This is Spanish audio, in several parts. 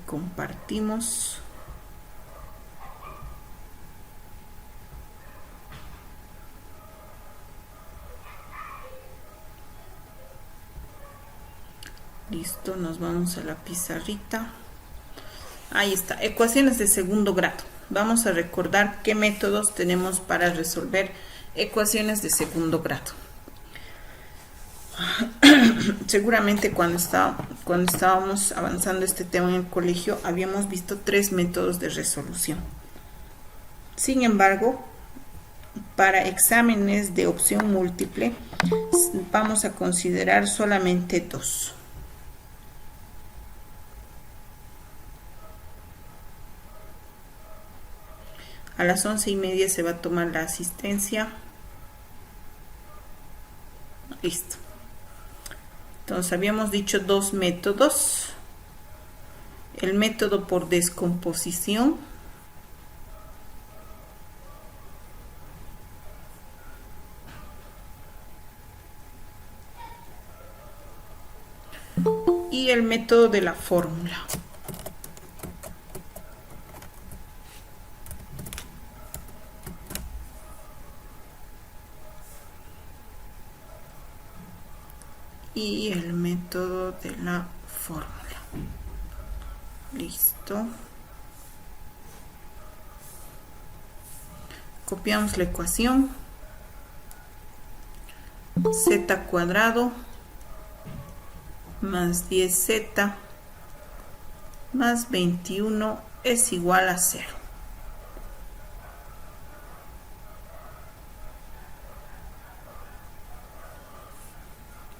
Compartimos. Listo, nos vamos a la pizarrita. Ahí está, ecuaciones de segundo grado. Vamos a recordar qué métodos tenemos para resolver ecuaciones de segundo grado. Seguramente cuando estábamos avanzando este tema en el colegio habíamos visto 3 métodos de resolución. Sin embargo, para exámenes de opción múltiple vamos a considerar solamente 2. A las 11:30 se va a tomar la asistencia. Listo. Entonces habíamos dicho 2 métodos. El método por descomposición. Y el método de la fórmula. Y el método de la fórmula. Listo. Copiamos la ecuación. Z cuadrado más 10z más 21 es igual a 0.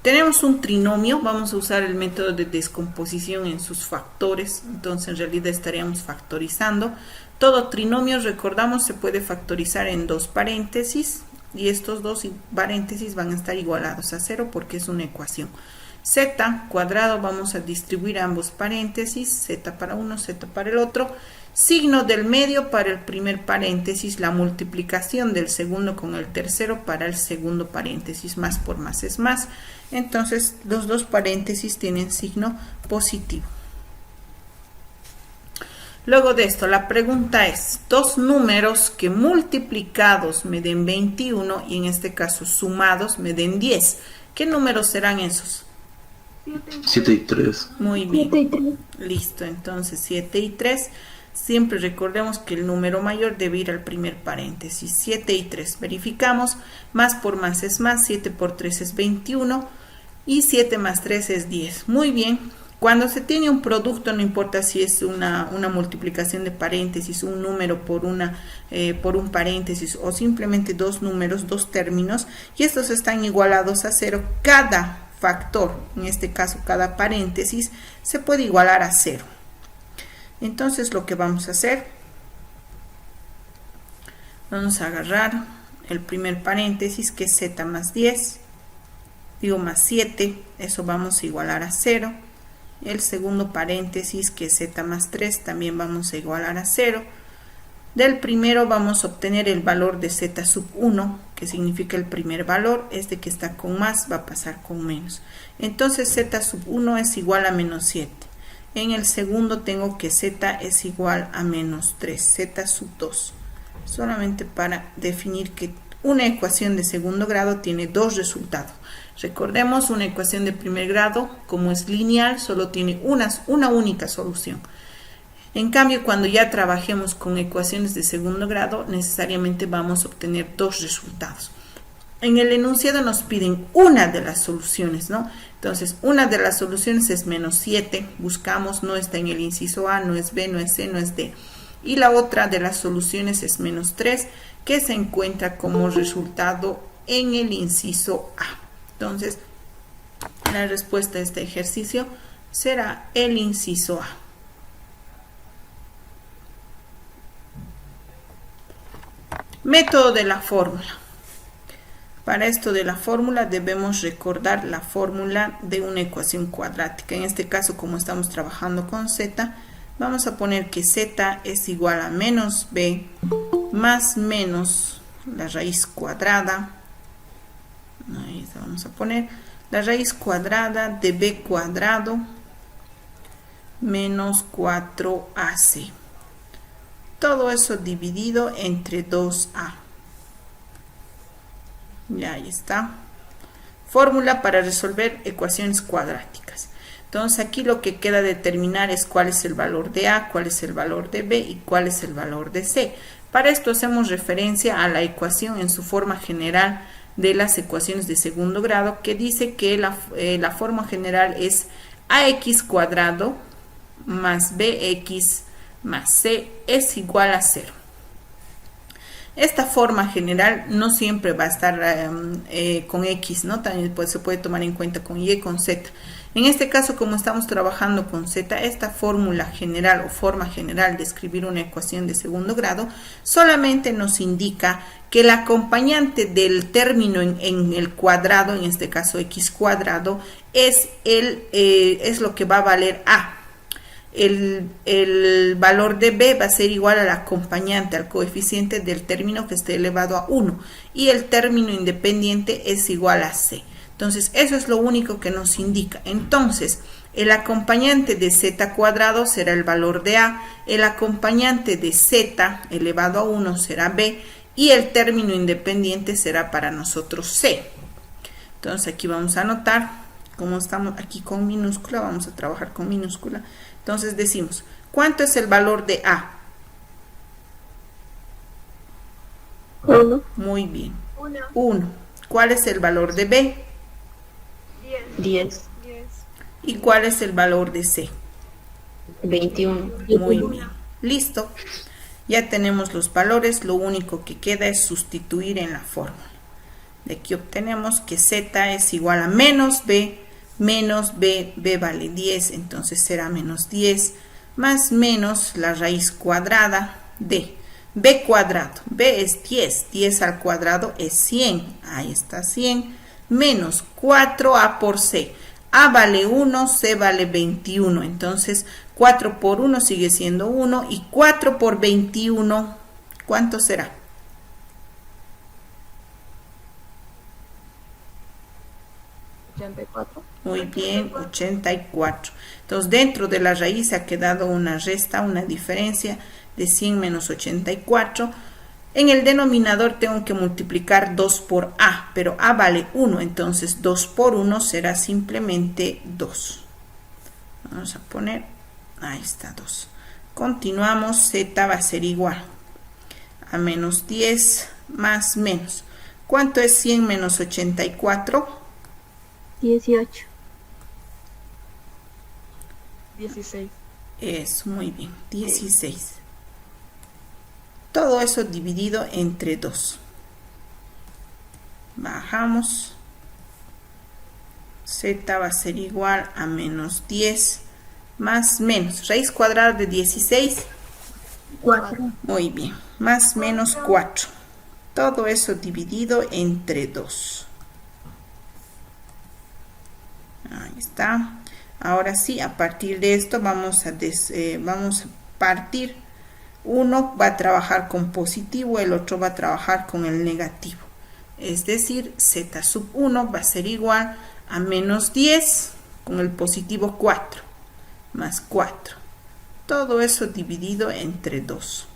Tenemos un trinomio, vamos a usar el método de descomposición en sus factores, entonces en realidad estaríamos factorizando. Todo trinomio, recordamos, se puede factorizar en 2 paréntesis y estos 2 paréntesis van a estar igualados a 0 porque es una ecuación. Z cuadrado vamos a distribuir ambos paréntesis, z para uno, z para el otro. Signo del medio para el primer paréntesis, la multiplicación del segundo con el tercero para el segundo paréntesis, más por más es más. Entonces los 2 paréntesis tienen signo positivo. Luego de esto, la pregunta es, 2 números que multiplicados me den 21 y en este caso sumados me den 10. ¿Qué números serán esos? 7 y 3. Muy bien. 7 y 3. Listo, entonces 7 y 3. Siempre recordemos que el número mayor debe ir al primer paréntesis. 7 y 3. Verificamos. Más por más es más. 7 por 3 es 21. Y 7 más 3 es 10. Muy bien. Cuando se tiene un producto, no importa si es una multiplicación de paréntesis, un número por un paréntesis o simplemente 2 números, 2 términos, y estos están igualados a 0, cada factor, en este caso cada paréntesis, se puede igualar a 0. Entonces lo que vamos a hacer, vamos a agarrar el primer paréntesis que es z más 10, digo más 7, eso vamos a igualar a 0. El segundo paréntesis que es z más 3 también vamos a igualar a 0. Del primero vamos a obtener el valor de z sub 1, que significa el primer valor. Este que está con más va a pasar con menos. Entonces z sub 1 es igual a menos 7. En el segundo tengo que z es igual a menos 3, z sub 2. Solamente para definir que una ecuación de segundo grado tiene 2 resultados. Recordemos, una ecuación de primer grado, como es lineal, solo tiene una única solución. En cambio, cuando ya trabajemos con ecuaciones de segundo grado, necesariamente vamos a obtener 2 resultados. En el enunciado nos piden una de las soluciones, ¿no? Entonces, una de las soluciones es menos 7. Buscamos, no está en el inciso A, no es B, no es C, no es D. Y la otra de las soluciones es menos 3, que se encuentra como resultado en el inciso A. Entonces, la respuesta a este ejercicio será el inciso A. Método de la fórmula. Para esto de la fórmula debemos recordar la fórmula de una ecuación cuadrática. En este caso, como estamos trabajando con z, vamos a poner que z es igual a menos b más menos la raíz cuadrada. Ahí vamos a poner la raíz cuadrada de b cuadrado menos 4AC. Todo eso dividido entre 2A. Ya, ahí está. Fórmula para resolver ecuaciones cuadráticas. Entonces aquí lo que queda determinar es cuál es el valor de A, cuál es el valor de B y cuál es el valor de C. Para esto hacemos referencia a la ecuación en su forma general de las ecuaciones de segundo grado, que dice que la forma general es ax cuadrado más bx más c es igual a 0. Esta forma general no siempre va a estar con x, ¿no? También se puede tomar en cuenta con y, con z. En este caso, como estamos trabajando con z, esta fórmula general o forma general de escribir una ecuación de segundo grado solamente nos indica que el acompañante del término en el cuadrado, en este caso x cuadrado, es lo que va a valer a. El valor de b va a ser igual al acompañante, al coeficiente del término que esté elevado a 1, y el término independiente es igual a c. Entonces, eso es lo único que nos indica. Entonces, el acompañante de z cuadrado será el valor de a, el acompañante de z elevado a 1 será b, y el término independiente será para nosotros c. Entonces, aquí vamos a anotar, como estamos aquí con minúscula, vamos a trabajar con minúscula. Entonces decimos, ¿cuánto es el valor de A? 1. Muy bien. 1. ¿Cuál es el valor de B? 10. ¿Y cuál es el valor de C? 21. Muy bien. Listo. Ya tenemos los valores, lo único que queda es sustituir en la fórmula. De aquí obtenemos que Z es igual a menos B vale 10, entonces será menos 10, más menos la raíz cuadrada de b cuadrado, b es 10, 10 al cuadrado es 100, ahí está 100, menos 4a por c, a vale 1, c vale 21, entonces 4 por 1 sigue siendo 1, y 4 por 21, ¿cuánto será? Muy bien, 84. Entonces, dentro de la raíz ha quedado una resta, una diferencia de 100 menos 84. En el denominador tengo que multiplicar 2 por a, pero a vale 1, entonces 2 por 1 será simplemente 2. Vamos a poner, ahí está, 2. Continuamos, z va a ser igual a menos 10 más menos. ¿Cuánto es 100 menos 84? 18. 16. Es muy bien, 16. Todo eso dividido entre 2. Bajamos. Z va a ser igual a menos 10 más menos. Raíz cuadrada de 16. 4. Muy bien, más menos 4. Todo eso dividido entre 2. Ahí está. Ahora sí, a partir de esto vamos a partir. Uno va a trabajar con positivo, el otro va a trabajar con el negativo. Es decir, z sub 1 va a ser igual a menos 10 con el positivo 4 más 4. Todo eso dividido entre 2.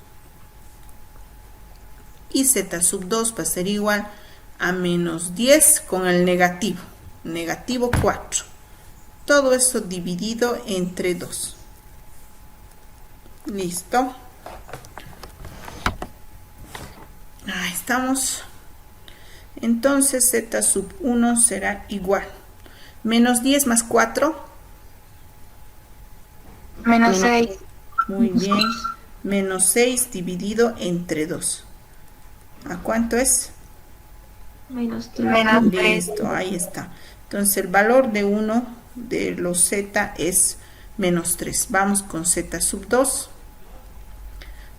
Y z sub 2 va a ser igual a menos 10 con el negativo. Negativo 4. Todo eso dividido entre 2. Listo. Ahí estamos. Entonces z sub 1 será igual. Menos 10 más 4. Menos 6. Muy bien. Menos 6 dividido entre 2. ¿A cuánto es? Menos 3. Listo, ahí está. Entonces el valor de 1 de los z es menos 3. Vamos con z sub 2.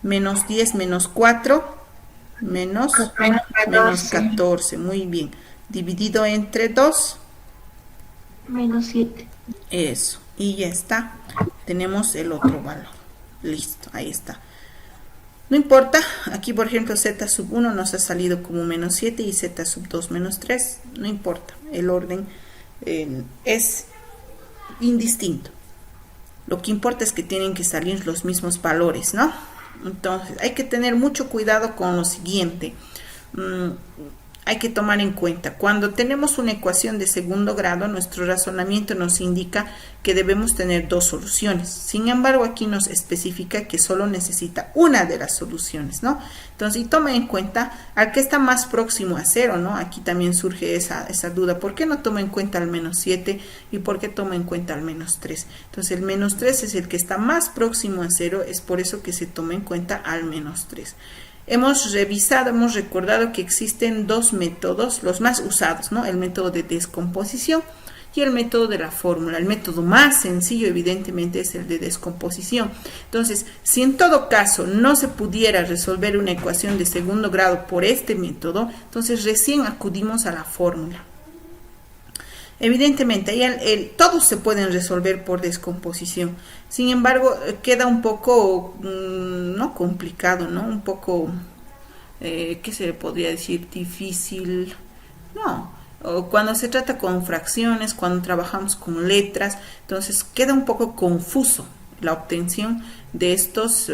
Menos 10 menos 4. Menos 14. Muy bien. Dividido entre 2. Menos 7. Eso. Y ya está. Tenemos el otro valor. Listo, ahí está. No importa, aquí por ejemplo z sub 1 nos ha salido como menos 7 y z sub 2 menos 3, no importa, el orden es indistinto. lo que importa es que tienen que salir los mismos valores, ¿no? Entonces hay que tener mucho cuidado con lo siguiente. Hay que tomar en cuenta, cuando tenemos una ecuación de segundo grado, nuestro razonamiento nos indica que debemos tener dos soluciones. Sin embargo, aquí nos especifica que solo necesita una de las soluciones, ¿no? Entonces, y toma en cuenta al que está más próximo a 0, ¿no? Aquí también surge esa duda. ¿Por qué no toma en cuenta al menos 7 y por qué toma en cuenta al menos 3? Entonces, el menos 3 es el que está más próximo a 0, es por eso que se toma en cuenta al menos 3. Hemos revisado, hemos recordado que existen dos métodos, los más usados, ¿no? El método de descomposición y el método de la fórmula. El método más sencillo, evidentemente, es el de descomposición. Entonces, si en todo caso no se pudiera resolver una ecuación de segundo grado por este método, entonces recién acudimos a la fórmula. Evidentemente, todos se pueden resolver por descomposición. Sin embargo, queda un poco, no complicado, ¿no? Un poco, ¿qué se le podría decir? Difícil. No, cuando se trata con fracciones, cuando trabajamos con letras, entonces queda un poco confuso la obtención de estos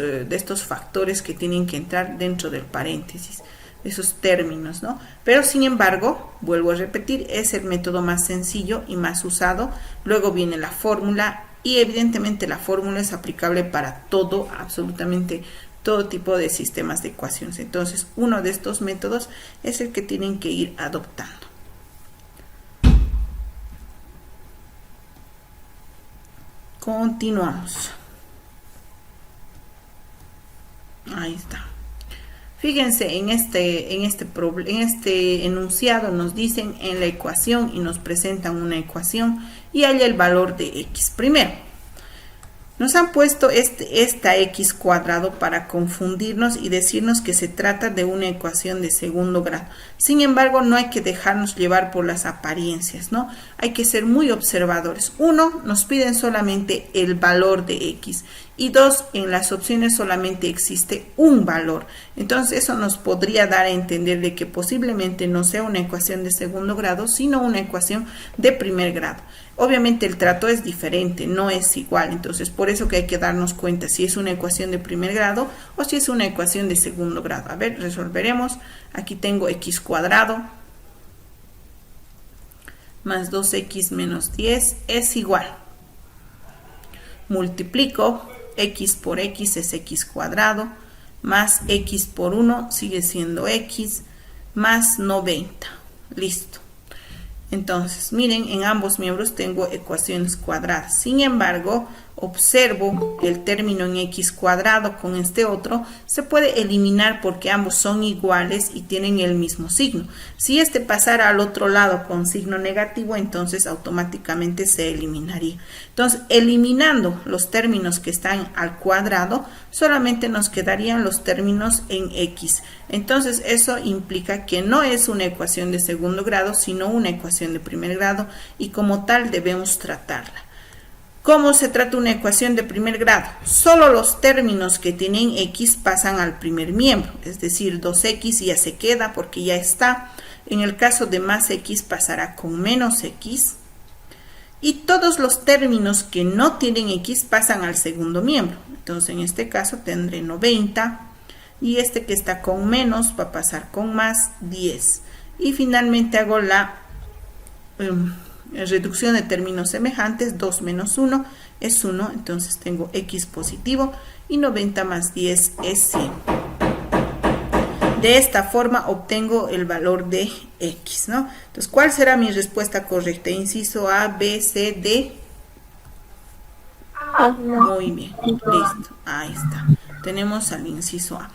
factores que tienen que entrar dentro del paréntesis, esos términos, ¿no? Pero sin embargo, vuelvo a repetir, es el método más sencillo y más usado. Luego viene la fórmula y evidentemente la fórmula es aplicable para todo, absolutamente todo tipo de sistemas de ecuaciones. Entonces, uno de estos métodos es el que tienen que ir adoptando. Continuamos. Ahí está. Fíjense, en este enunciado nos dicen en la ecuación y nos presentan una ecuación y hay el valor de x. Primero, nos han puesto esta x cuadrado para confundirnos y decirnos que se trata de una ecuación de segundo grado. Sin embargo, no hay que dejarnos llevar por las apariencias, ¿no? Hay que ser muy observadores. Uno, nos piden solamente el valor de x. Y dos, en las opciones solamente existe un valor. Entonces eso nos podría dar a entender de que posiblemente no sea una ecuación de segundo grado, sino una ecuación de primer grado. Obviamente el trato es diferente, no es igual. Entonces por eso que hay que darnos cuenta si es una ecuación de primer grado o si es una ecuación de segundo grado. A ver, resolveremos. Aquí tengo x cuadrado más 2x menos 10 es igual. Multiplico. X por x es x cuadrado, más x por 1 sigue siendo x, más 90. Listo. Entonces, miren, en ambos miembros tengo ecuaciones cuadradas. Sin embargo, observo el término en x cuadrado con este otro se puede eliminar porque ambos son iguales y tienen el mismo signo. Si este pasara al otro lado con signo negativo, entonces automáticamente se eliminaría. Entonces, eliminando los términos que están al cuadrado, solamente nos quedarían los términos en x. Entonces, eso implica que no es una ecuación de segundo grado, sino una ecuación de primer grado y como tal debemos tratarla. ¿Cómo se trata una ecuación de primer grado? Solo los términos que tienen x pasan al primer miembro, es decir, 2x ya se queda porque ya está. En el caso de más x pasará con menos x. Y todos los términos que no tienen x pasan al segundo miembro. Entonces en este caso tendré 90 y este que está con menos va a pasar con más 10. Y finalmente hago la reducción de términos semejantes. 2 menos 1 es 1, entonces tengo x positivo y 90 más 10 es 100. De esta forma obtengo el valor de x, ¿no? Entonces, ¿cuál será mi respuesta correcta? Inciso A, B, C, D. Muy bien, listo, ahí está. Tenemos al inciso A.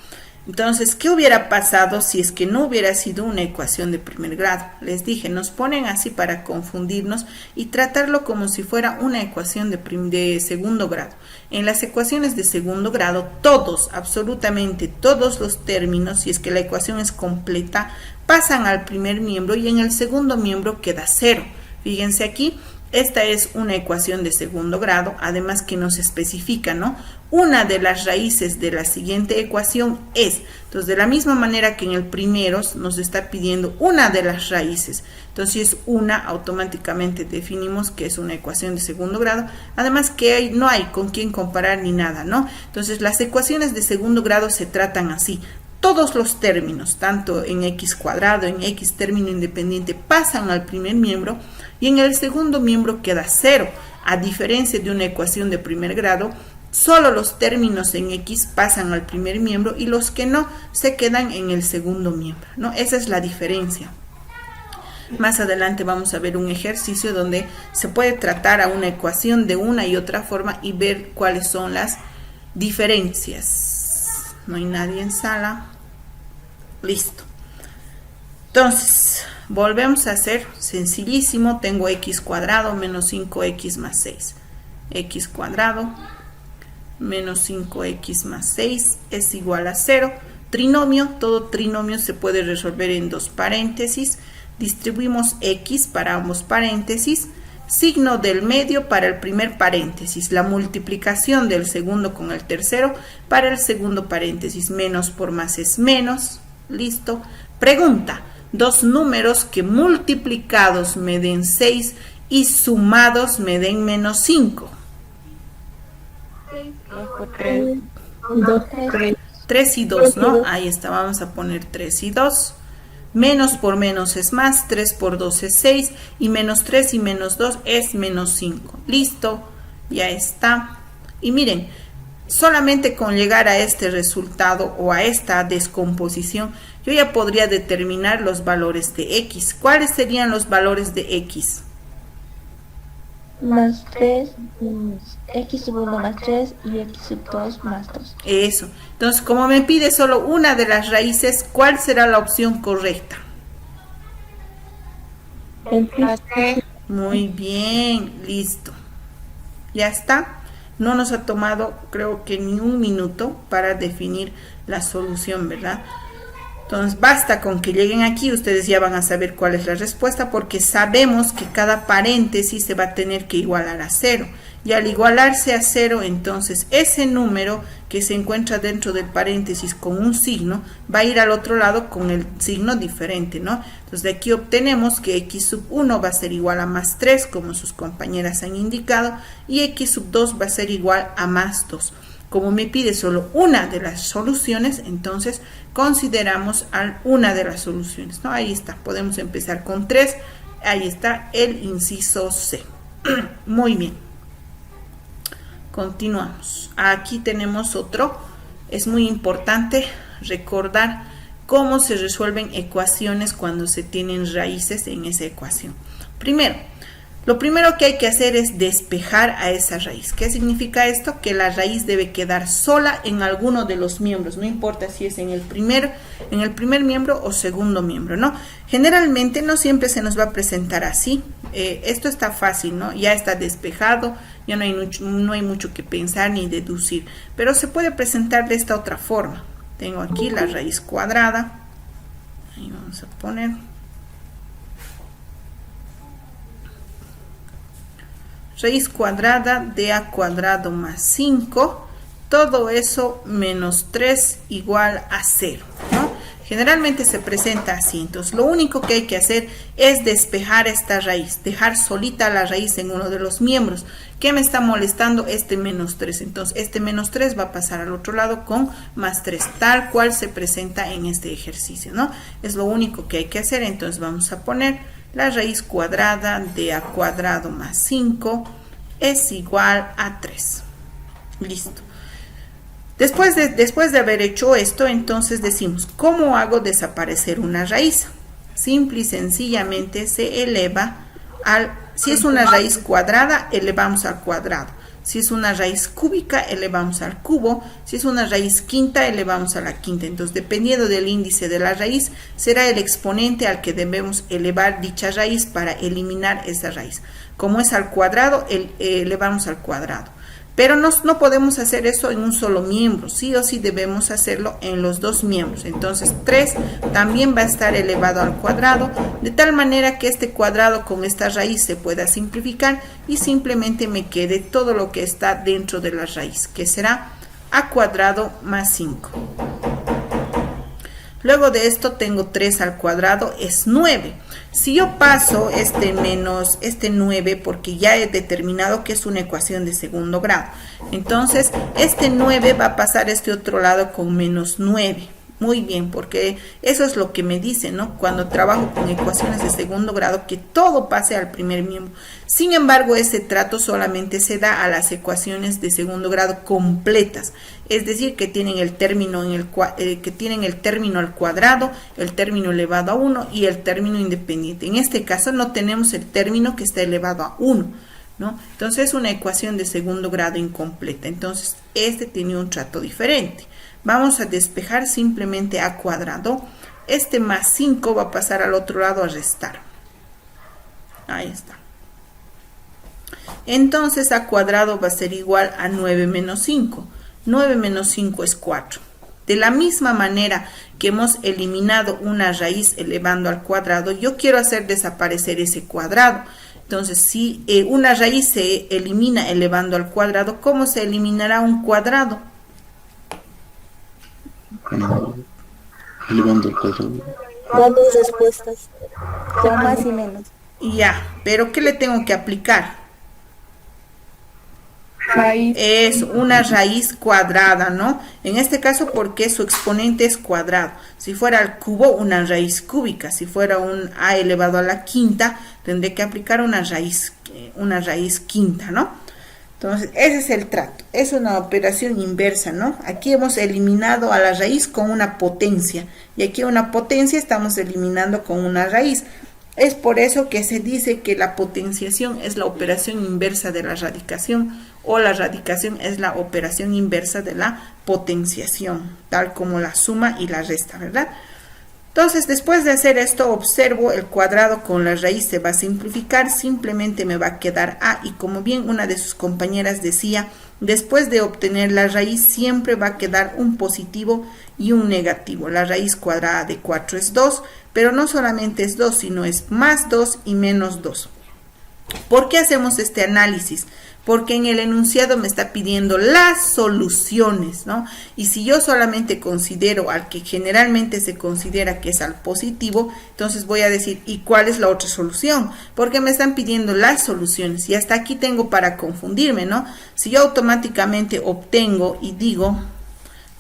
Entonces, ¿qué hubiera pasado si es que no hubiera sido una ecuación de primer grado? Les dije, nos ponen así para confundirnos y tratarlo como si fuera una ecuación de segundo grado. En las ecuaciones de segundo grado, todos, absolutamente todos los términos, si es que la ecuación es completa, pasan al primer miembro y en el segundo miembro queda 0. Fíjense aquí. Esta es una ecuación de segundo grado, además que nos especifica, ¿no? una de las raíces de la siguiente ecuación es. Entonces, de la misma manera que en el primero nos está pidiendo una de las raíces. Entonces, si es una, automáticamente definimos que es una ecuación de segundo grado. Además que no hay con quién comparar ni nada, ¿no? Entonces, las ecuaciones de segundo grado se tratan así. Todos los términos, tanto en x cuadrado, en x término independiente, pasan al primer miembro y en el segundo miembro queda 0. A diferencia de una ecuación de primer grado, solo los términos en x pasan al primer miembro y los que no se quedan en el segundo miembro, ¿no? Esa es la diferencia. Más adelante vamos a ver un ejercicio donde se puede tratar a una ecuación de una y otra forma y ver cuáles son las diferencias. No hay nadie en sala. Listo. Entonces, volvemos a hacer sencillísimo. Tengo x cuadrado menos 5x más 6. X cuadrado menos 5x más 6 es igual a 0. Trinomio, todo trinomio se puede resolver en dos paréntesis. Distribuimos x para ambos paréntesis. Signo del medio para el primer paréntesis. La multiplicación del segundo con el tercero para el segundo paréntesis. Menos por más es menos. Listo. Pregunta. Dos números que multiplicados me den 6 y sumados me den menos 5. 3 y 2, ¿no? Ahí está, vamos a poner 3 y 2. Menos por menos es más, 3 por 2 es 6 y menos 3 y menos 2 es menos 5. Listo, ya está. Y miren, solamente con llegar a este resultado o a esta descomposición, yo ya podría determinar los valores de x. ¿Cuáles serían los valores de x? Más 3, x sub 1 más 3 y x sub 2 más 2. Eso. Entonces, como me pide solo una de las raíces, ¿cuál será la opción correcta? Muy bien, listo. Ya está. No nos ha tomado, creo que ni un minuto para definir la solución, ¿verdad? Entonces, basta con que lleguen aquí, ustedes ya van a saber cuál es la respuesta, porque sabemos que cada paréntesis se va a tener que igualar a 0. Y al igualarse a 0, entonces ese número que se encuentra dentro del paréntesis con un signo, va a ir al otro lado con el signo diferente, ¿no? Entonces, de aquí obtenemos que x sub 1 va a ser igual a más 3, como sus compañeras han indicado, y x sub 2 va a ser igual a más 2. Como me pide solo una de las soluciones, entonces consideramos una de las soluciones, ¿no? Ahí está, podemos empezar con 3, ahí está el inciso C. Muy bien. Continuamos. Aquí tenemos otro. Es muy importante recordar cómo se resuelven ecuaciones cuando se tienen raíces en esa ecuación. Primero, lo primero que hay que hacer es despejar a esa raíz. ¿Qué significa esto? Que la raíz debe quedar sola en alguno de los miembros, no importa si es en el primer miembro o segundo miembro, ¿no? Generalmente no siempre se nos va a presentar así. Esto está fácil, ¿no? Ya está despejado, ya no hay mucho que pensar ni deducir, pero se puede presentar de esta otra forma. Tengo aquí la raíz cuadrada, ahí vamos a poner raíz cuadrada de a cuadrado más 5, todo eso menos 3 igual a 0, ¿no? Generalmente se presenta así. Entonces, lo único que hay que hacer es despejar esta raíz, dejar solita la raíz en uno de los miembros. ¿Qué me está molestando? Este menos 3. Entonces, este menos 3 va a pasar al otro lado con más 3, tal cual se presenta en este ejercicio, ¿no? Es lo único que hay que hacer. Entonces, vamos a poner la raíz cuadrada de a cuadrado más 5 es igual a 3. Listo. Después de haber hecho esto, entonces decimos, ¿cómo hago desaparecer una raíz? Simple y sencillamente se eleva si es una raíz cuadrada, elevamos al cuadrado. Si es una raíz cúbica, elevamos al cubo. Si es una raíz quinta, elevamos a la quinta. Entonces, dependiendo del índice de la raíz, será el exponente al que debemos elevar dicha raíz para eliminar esa raíz. Como es al cuadrado, elevamos al cuadrado. Pero no podemos hacer eso en un solo miembro, sí o sí debemos hacerlo en los dos miembros. Entonces 3 también va a estar elevado al cuadrado, de tal manera que este cuadrado con esta raíz se pueda simplificar y simplemente me quede todo lo que está dentro de la raíz, que será a cuadrado más 5. Luego de esto tengo 3 al cuadrado, es 9. Si yo paso este menos este 9, porque ya he determinado que es una ecuación de segundo grado, entonces este 9 va a pasar a este otro lado con menos 9. Muy bien, porque eso es lo que me dice, ¿no? Cuando trabajo con ecuaciones de segundo grado, que todo pase al primer miembro. Sin embargo, ese trato solamente se da a las ecuaciones de segundo grado completas, es decir, que tienen el término al cuadrado, el término elevado a 1 y el término independiente. En este caso no tenemos el término que está elevado a 1, ¿no? Entonces es una ecuación de segundo grado incompleta. Entonces este tiene un trato diferente. Vamos a despejar simplemente a cuadrado. Este más 5 va a pasar al otro lado a restar. Ahí está. Entonces a cuadrado va a ser igual a 9 menos 5. 9 menos 5 es 4. De la misma manera que hemos eliminado una raíz elevando al cuadrado, yo quiero hacer desaparecer ese cuadrado. Entonces, si una raíz se elimina elevando al cuadrado, ¿cómo se eliminará un cuadrado? Elevando el cuadrado. Dando respuestas. Con más y menos. Ya, pero ¿qué le tengo que aplicar? Raíz. Es una raíz cuadrada, ¿no? En este caso, porque su exponente es cuadrado. Si fuera al cubo, una raíz cúbica. Si fuera un a elevado a la quinta, tendré que aplicar una raíz quinta, ¿no? Entonces, ese es el trato. Es una operación inversa, ¿no? Aquí hemos eliminado a la raíz con una potencia. Y aquí una potencia estamos eliminando con una raíz. Es por eso que se dice que la potenciación es la operación inversa de la radicación, o la radicación es la operación inversa de la potenciación, tal como la suma y la resta, ¿verdad? Entonces, después de hacer esto, observo el cuadrado con la raíz se va a simplificar, simplemente me va a quedar a, y como bien una de sus compañeras decía, después de obtener la raíz siempre va a quedar un positivo y un negativo. La raíz cuadrada de 4 es 2, pero no solamente es 2, sino es más 2 y menos 2. ¿Por qué hacemos este análisis? Porque en el enunciado me está pidiendo las soluciones, ¿no? Y si yo solamente considero al que generalmente se considera que es al positivo, entonces voy a decir, ¿y cuál es la otra solución? Porque me están pidiendo las soluciones y hasta aquí tengo para confundirme, ¿no? Si yo automáticamente obtengo y digo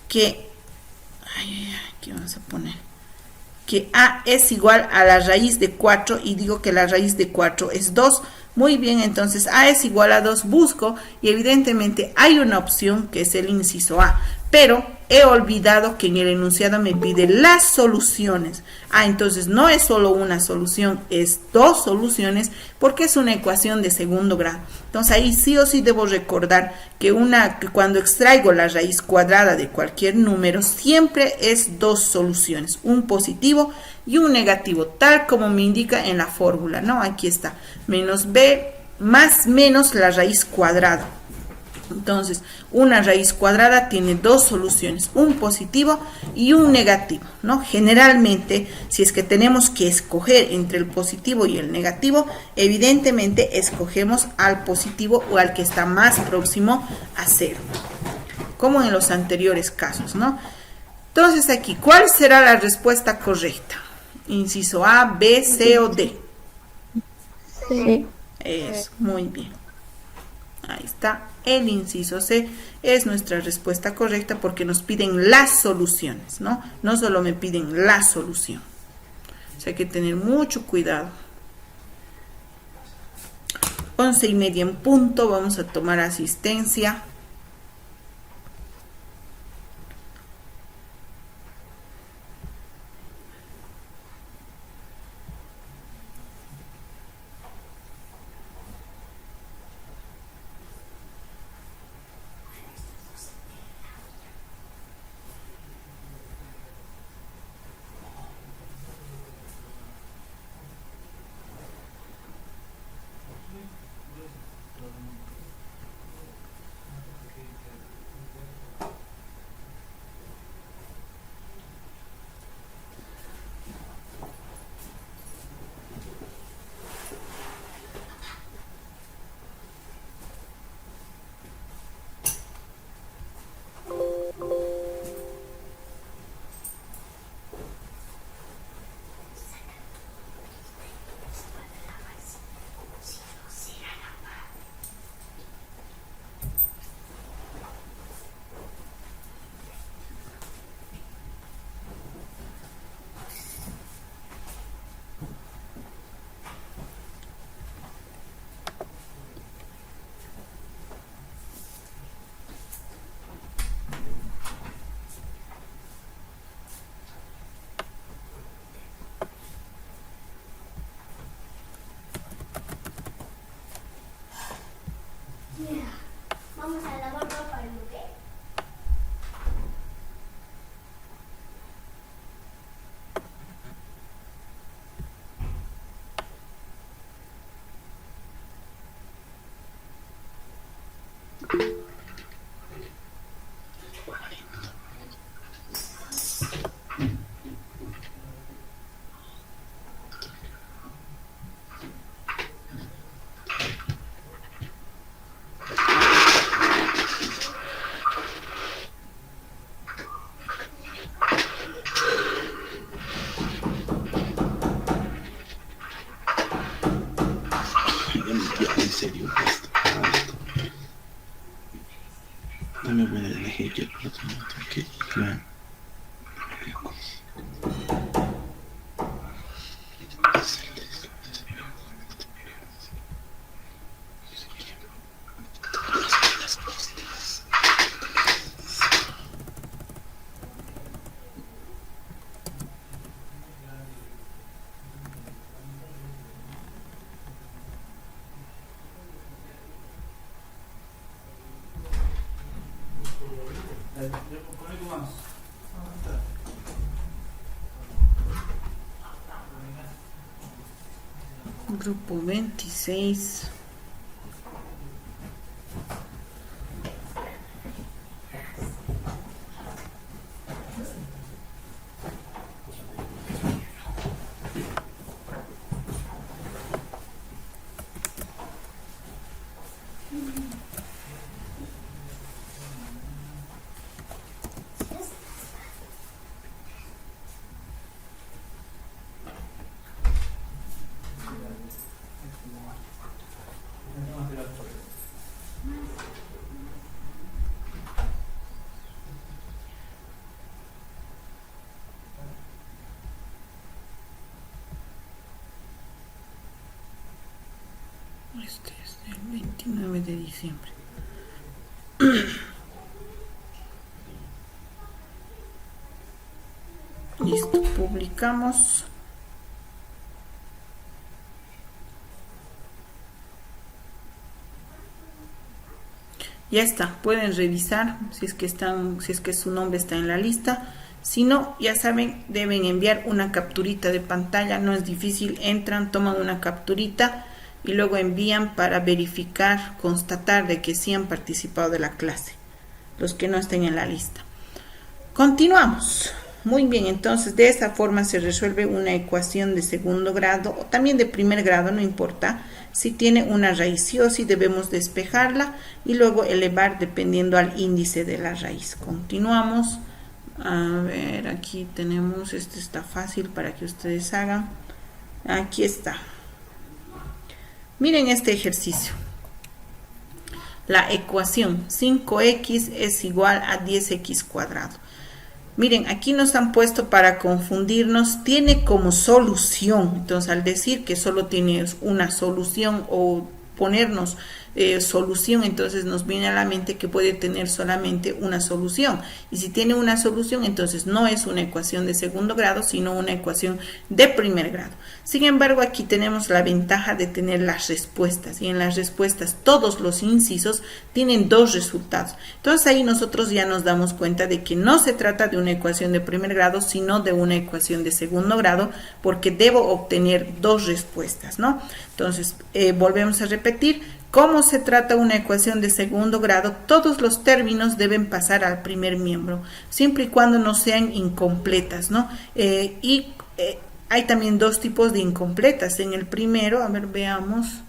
que, ¿qué vamos a poner? Que a es igual a la raíz de 4 y digo que la raíz de 4 es 2. Muy bien, entonces a es igual a 2 busco y evidentemente hay una opción que es el inciso A, pero he olvidado que en el enunciado me pide las soluciones. Entonces no es solo una solución, es 2 soluciones porque es una ecuación de segundo grado. Entonces ahí sí o sí debo recordar que cuando extraigo la raíz cuadrada de cualquier número siempre es 2 soluciones, un positivo y un negativo, tal como me indica en la fórmula, ¿no? Aquí está, menos b más menos la raíz cuadrada. Entonces, una raíz cuadrada tiene 2 soluciones, un positivo y un negativo, ¿no? Generalmente, si es que tenemos que escoger entre el positivo y el negativo, evidentemente escogemos al positivo o al que está más próximo a 0, como en los anteriores casos, ¿no? Entonces aquí, ¿cuál será la respuesta correcta? Inciso A, B, C o D. Sí. Es muy bien. Ahí está. El inciso C es nuestra respuesta correcta porque nos piden las soluciones, ¿no? No solo me piden la solución. O sea, hay que tener mucho cuidado. 11:30 en punto. Vamos a tomar asistencia. Ya, en serio, esto. Dame buena energía ya por otro momento, ok. Claro. Grupo 26. Este es del 29 de diciembre. Listo, publicamos. Ya está, pueden revisar si es que su nombre está en la lista. Si no, ya saben, deben enviar una capturita de pantalla, no es difícil, entran, toman una capturita y luego envían para verificar, constatar de que sí han participado de la clase, los que no estén en la lista. Continuamos. Muy bien, entonces de esa forma se resuelve una ecuación de segundo grado o también de primer grado, no importa. Si tiene una raíz sí o sí debemos despejarla y luego elevar dependiendo al índice de la raíz. Continuamos. A ver, aquí tenemos, este está fácil para que ustedes hagan. Aquí está. Miren este ejercicio. La ecuación 5x es igual a 10x cuadrado. Miren, aquí nos han puesto para confundirnos, tiene como solución. Entonces, al decir que solo tiene una solución o ponernos solución, entonces nos viene a la mente que puede tener solamente una solución. Y si tiene una solución, entonces no es una ecuación de segundo grado, sino una ecuación de primer grado. Sin embargo, aquí tenemos la ventaja de tener las respuestas. Y en las respuestas, todos los incisos tienen dos resultados. Entonces, ahí nosotros ya nos damos cuenta de que no se trata de una ecuación de primer grado, sino de una ecuación de segundo grado, porque debo obtener dos respuestas, ¿no? Entonces, volvemos a repetir. ¿Cómo se trata una ecuación de segundo grado? Todos los términos deben pasar al primer miembro, siempre y cuando no sean incompletas, ¿no? Hay también dos tipos de incompletas. En el primero, a ver, veamos.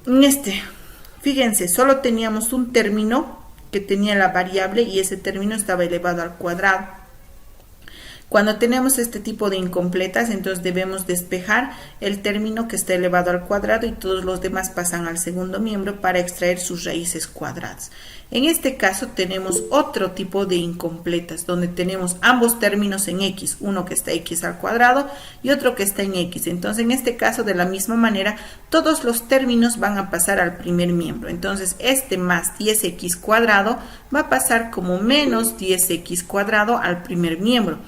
En este, fíjense, solo teníamos un término que tenía la variable y ese término estaba elevado al cuadrado. Cuando tenemos este tipo de incompletas, entonces debemos despejar el término que está elevado al cuadrado y todos los demás pasan al segundo miembro para extraer sus raíces cuadradas. En este caso tenemos otro tipo de incompletas, donde tenemos ambos términos en x, uno que está x al cuadrado y otro que está en x. Entonces, en este caso, de la misma manera, todos los términos van a pasar al primer miembro. Entonces, este más 10x cuadrado va a pasar como menos 10x cuadrado al primer miembro.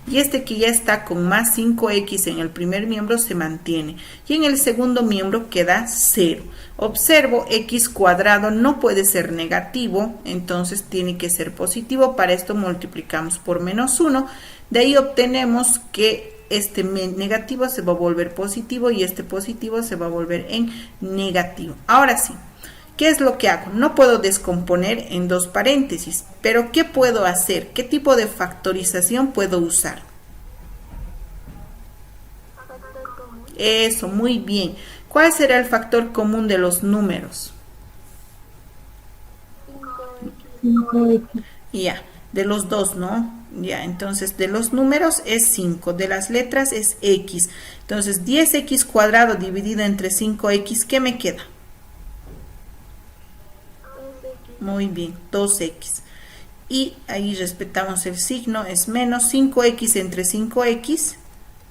Y este que ya está con más 5x en el primer miembro se mantiene. Y en el segundo miembro queda 0. Observo, x cuadrado no puede ser negativo, entonces tiene que ser positivo. Para esto multiplicamos por menos 1. De ahí obtenemos que este negativo se va a volver positivo y este positivo se va a volver en negativo. Ahora sí, ¿Qué es lo que hago? No puedo descomponer en dos paréntesis, pero ¿qué puedo hacer? ¿Qué tipo de factorización puedo usar? Eso, muy bien. ¿Cuál será el factor común de los números? 5x. Ya, de los dos, ¿no? Ya, entonces de los números es 5, de las letras es x. Entonces 10x cuadrado dividido entre 5x, ¿qué me queda? Muy bien, 2x. Y ahí respetamos el signo, es menos 5x entre 5x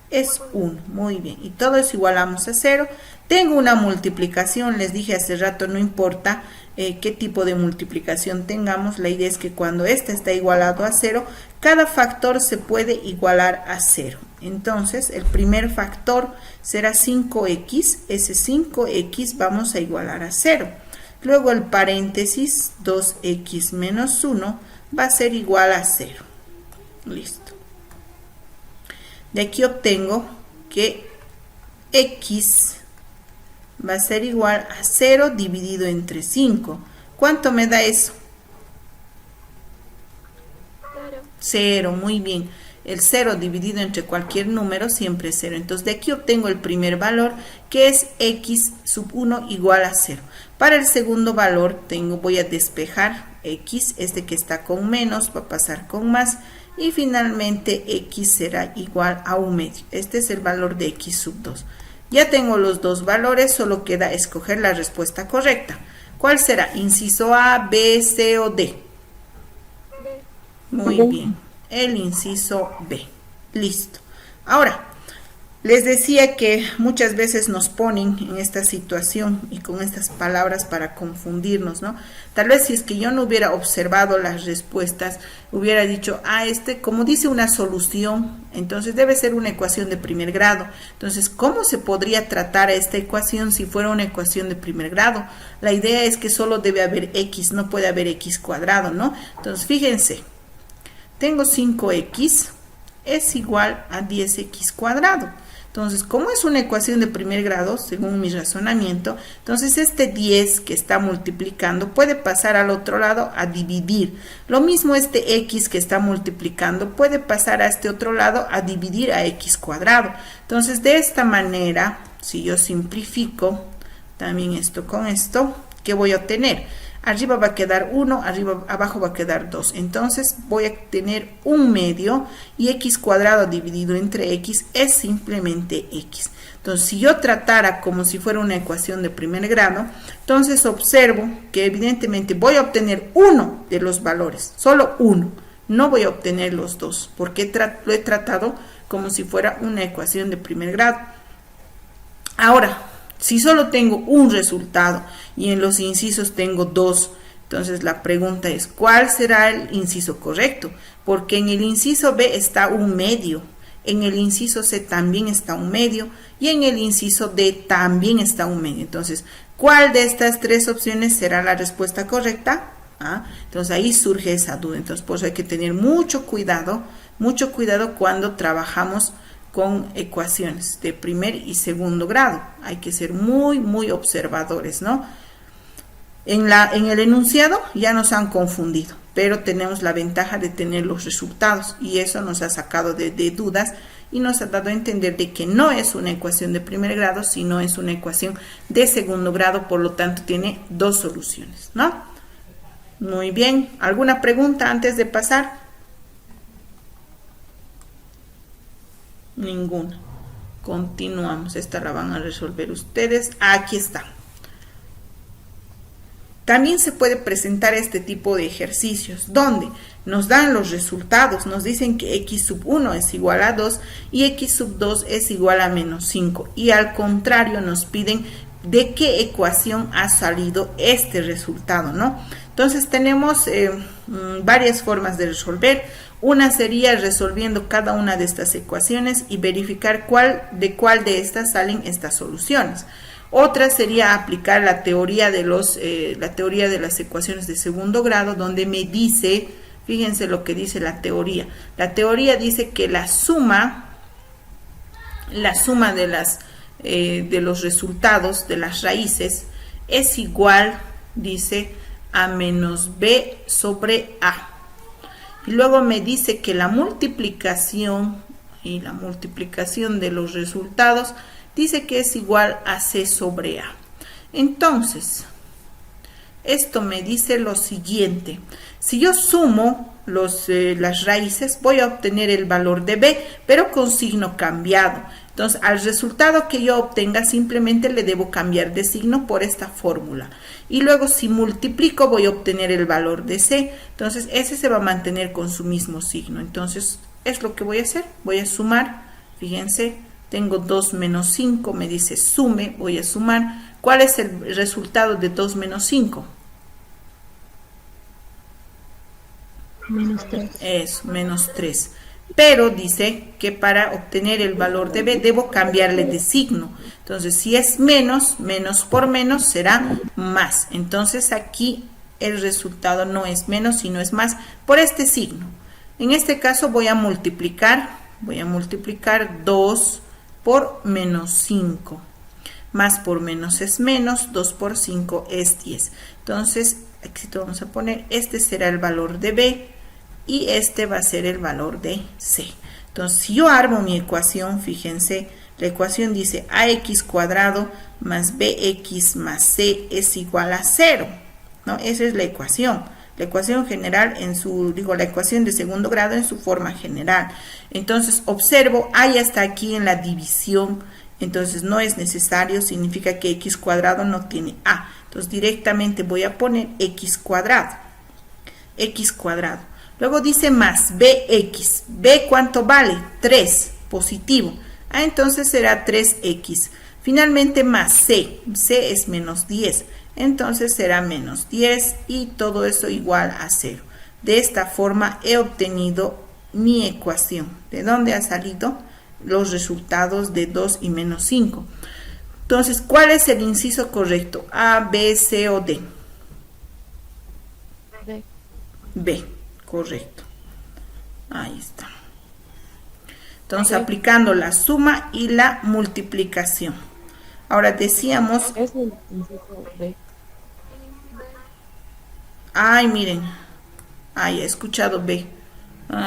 es 1. Muy bien, y todo eso igualamos a 0. Tengo una multiplicación, les dije hace rato, no importa qué tipo de multiplicación tengamos, la idea es que cuando este está igualado a 0, cada factor se puede igualar a 0. Entonces, el primer factor será 5x, ese 5x vamos a igualar a 0. Luego el paréntesis 2x menos 1 va a ser igual a 0. Listo. De aquí obtengo que x va a ser igual a 0 dividido entre 5. ¿Cuánto me da eso? 0, muy bien. El 0 dividido entre cualquier número siempre es 0. Entonces de aquí obtengo el primer valor, que es x sub 1 igual a 0. Para el segundo valor voy a despejar x, este que está con menos va a pasar con más. Y finalmente x será igual a 1 medio. Este es el valor de x sub 2. Ya tengo los dos valores, solo queda escoger la respuesta correcta. ¿Cuál será? ¿Inciso A, B, C o D? Muy bien, el inciso B. Listo. Ahora, les decía que muchas veces nos ponen en esta situación y con estas palabras para confundirnos, ¿no? Tal vez si es que yo no hubiera observado las respuestas, hubiera dicho, como dice una solución, entonces debe ser una ecuación de primer grado. Entonces, ¿cómo se podría tratar a esta ecuación si fuera una ecuación de primer grado? La idea es que solo debe haber x, no puede haber x cuadrado, ¿no? Entonces, fíjense, tengo 5x es igual a 10x cuadrado. Entonces, como es una ecuación de primer grado, según mi razonamiento, entonces este 10 que está multiplicando puede pasar al otro lado a dividir. Lo mismo este x que está multiplicando puede pasar a este otro lado a dividir a x cuadrado. Entonces, de esta manera, si yo simplifico también esto con esto, ¿qué voy a obtener? Arriba va a quedar 1, abajo va a quedar 2. Entonces voy a tener 1 medio y x cuadrado dividido entre x es simplemente x. Entonces, si yo tratara como si fuera una ecuación de primer grado, entonces observo que evidentemente voy a obtener uno de los valores, solo uno. No voy a obtener los dos, porque lo he tratado como si fuera una ecuación de primer grado. Ahora, si solo tengo un resultado y en los incisos tengo dos, entonces la pregunta es, ¿cuál será el inciso correcto? Porque en el inciso B está 1 medio, en el inciso C también está 1 medio y en el inciso D también está 1 medio. Entonces, ¿cuál de estas tres opciones será la respuesta correcta? Entonces ahí surge esa duda. Entonces, por eso hay que tener mucho cuidado cuando trabajamos con ecuaciones de primer y segundo grado. Hay que ser muy, muy observadores, ¿no? En el enunciado ya nos han confundido, pero tenemos la ventaja de tener los resultados y eso nos ha sacado de dudas y nos ha dado a entender de que no es una ecuación de primer grado, sino es una ecuación de segundo grado, por lo tanto tiene dos soluciones, ¿no? Muy bien, ¿alguna pregunta antes de pasar? Ninguna. Continuamos, esta la van a resolver ustedes. Aquí está. También se puede presentar este tipo de ejercicios donde nos dan los resultados, nos dicen que x sub 1 es igual a 2 y x sub 2 es igual a menos 5 y al contrario nos piden de qué ecuación ha salido este resultado, ¿no? Entonces tenemos varias formas de resolver. Una sería resolviendo cada una de estas ecuaciones y verificar cuál de estas salen estas soluciones. Otra sería aplicar la teoría de las ecuaciones de segundo grado, donde me dice, fíjense lo que dice la teoría. La teoría dice que la suma de los resultados de las raíces es igual dice A menos B sobre A. Y luego me dice que la multiplicación y la multiplicación de los resultados dice que es igual a C sobre A. Entonces, esto me dice lo siguiente. Si yo sumo las raíces, voy a obtener el valor de B, pero con signo cambiado. Entonces, al resultado que yo obtenga, simplemente le debo cambiar de signo por esta fórmula. Y luego, si multiplico, voy a obtener el valor de C. Entonces, ese se va a mantener con su mismo signo. Entonces, es lo que voy a hacer. Voy a sumar. Fíjense, tengo 2 menos 5. Me dice sume. Voy a sumar. ¿Cuál es el resultado de 2 menos 5? Menos 3. Es menos 3. Pero dice que para obtener el valor de B debo cambiarle de signo. Entonces, si es menos, menos por menos será más. Entonces, aquí el resultado no es menos, sino es más por este signo. En este caso voy a multiplicar 2 por menos 5. Más por menos es menos, 2 por 5 es 10. Entonces, aquí vamos a poner, este será el valor de B. Y este va a ser el valor de C. Entonces, si yo armo mi ecuación, fíjense, la ecuación dice ax cuadrado más bx más c es igual a 0, ¿no? Esa es la ecuación general la ecuación de segundo grado en su forma general. Entonces, observo, A ya está aquí en la división, entonces no es necesario, significa que x cuadrado no tiene A. Entonces, directamente voy a poner x cuadrado. Luego dice más bx. ¿B cuánto vale? 3, positivo. Entonces será 3x. Finalmente más c. C es menos 10. Entonces será menos 10 y todo eso igual a 0. De esta forma he obtenido mi ecuación. ¿De dónde ha salido? Los resultados de 2 y menos 5. Entonces, ¿cuál es el inciso correcto? A, B, C o D. B. Correcto. Ahí está. Entonces, aplicando la suma y la multiplicación. Ahora decíamos... Es el inciso B. Ay, miren. Ay, he escuchado B.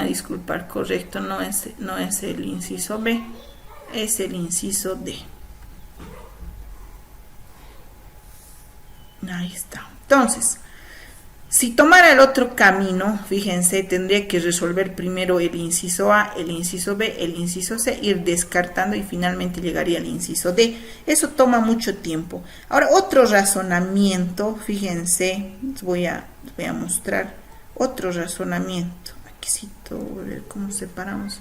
Disculpar, correcto. No es el inciso B. Es el inciso D. Ahí está. Entonces... si tomara el otro camino, fíjense, tendría que resolver primero el inciso A, el inciso B, el inciso C, ir descartando y finalmente llegaría al inciso D. Eso toma mucho tiempo. Ahora, otro razonamiento, fíjense, les voy a mostrar otro razonamiento. Aquí sí, a ver cómo separamos.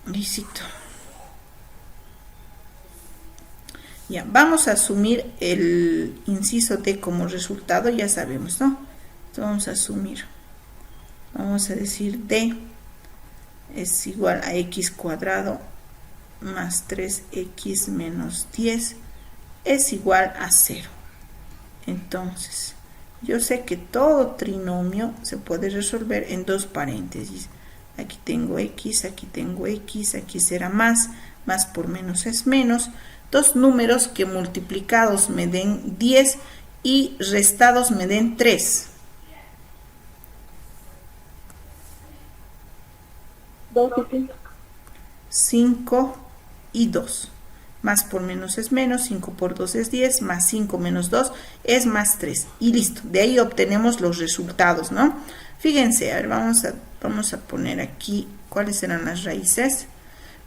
Lisito. Ya, vamos a asumir el inciso D como resultado, ya sabemos, ¿no? Entonces vamos a asumir, vamos a decir D es igual a x cuadrado más 3x menos 10 es igual a 0. Entonces, yo sé que todo trinomio se puede resolver en dos paréntesis. Aquí tengo x, aquí tengo x, aquí será más por menos es menos. Dos números que multiplicados me den 10 y restados me den 3. 5 y 2. Más por menos es menos, 5 por 2 es 10, más 5 menos 2 es más 3. Y listo, de ahí obtenemos los resultados, ¿no? Fíjense, a ver, vamos a poner aquí cuáles serán las raíces.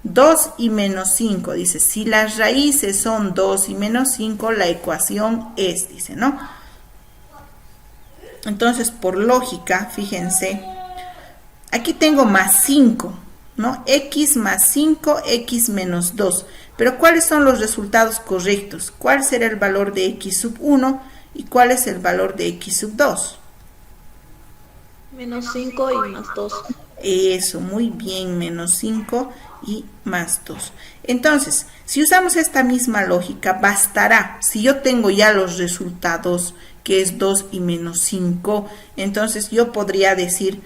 2 y menos 5, dice, si las raíces son 2 y menos 5, la ecuación es, dice, ¿no? Entonces, por lógica, fíjense, aquí tengo más 5, ¿no? X más 5, X menos 2. Pero, ¿cuáles son los resultados correctos? ¿Cuál será el valor de X sub 1 y cuál es el valor de X sub 2? Menos 5 y más 2. Eso, muy bien, menos 5 y más 2. Entonces, si usamos esta misma lógica, bastará, si yo tengo ya los resultados, que es 2 y menos 5, entonces yo podría decir,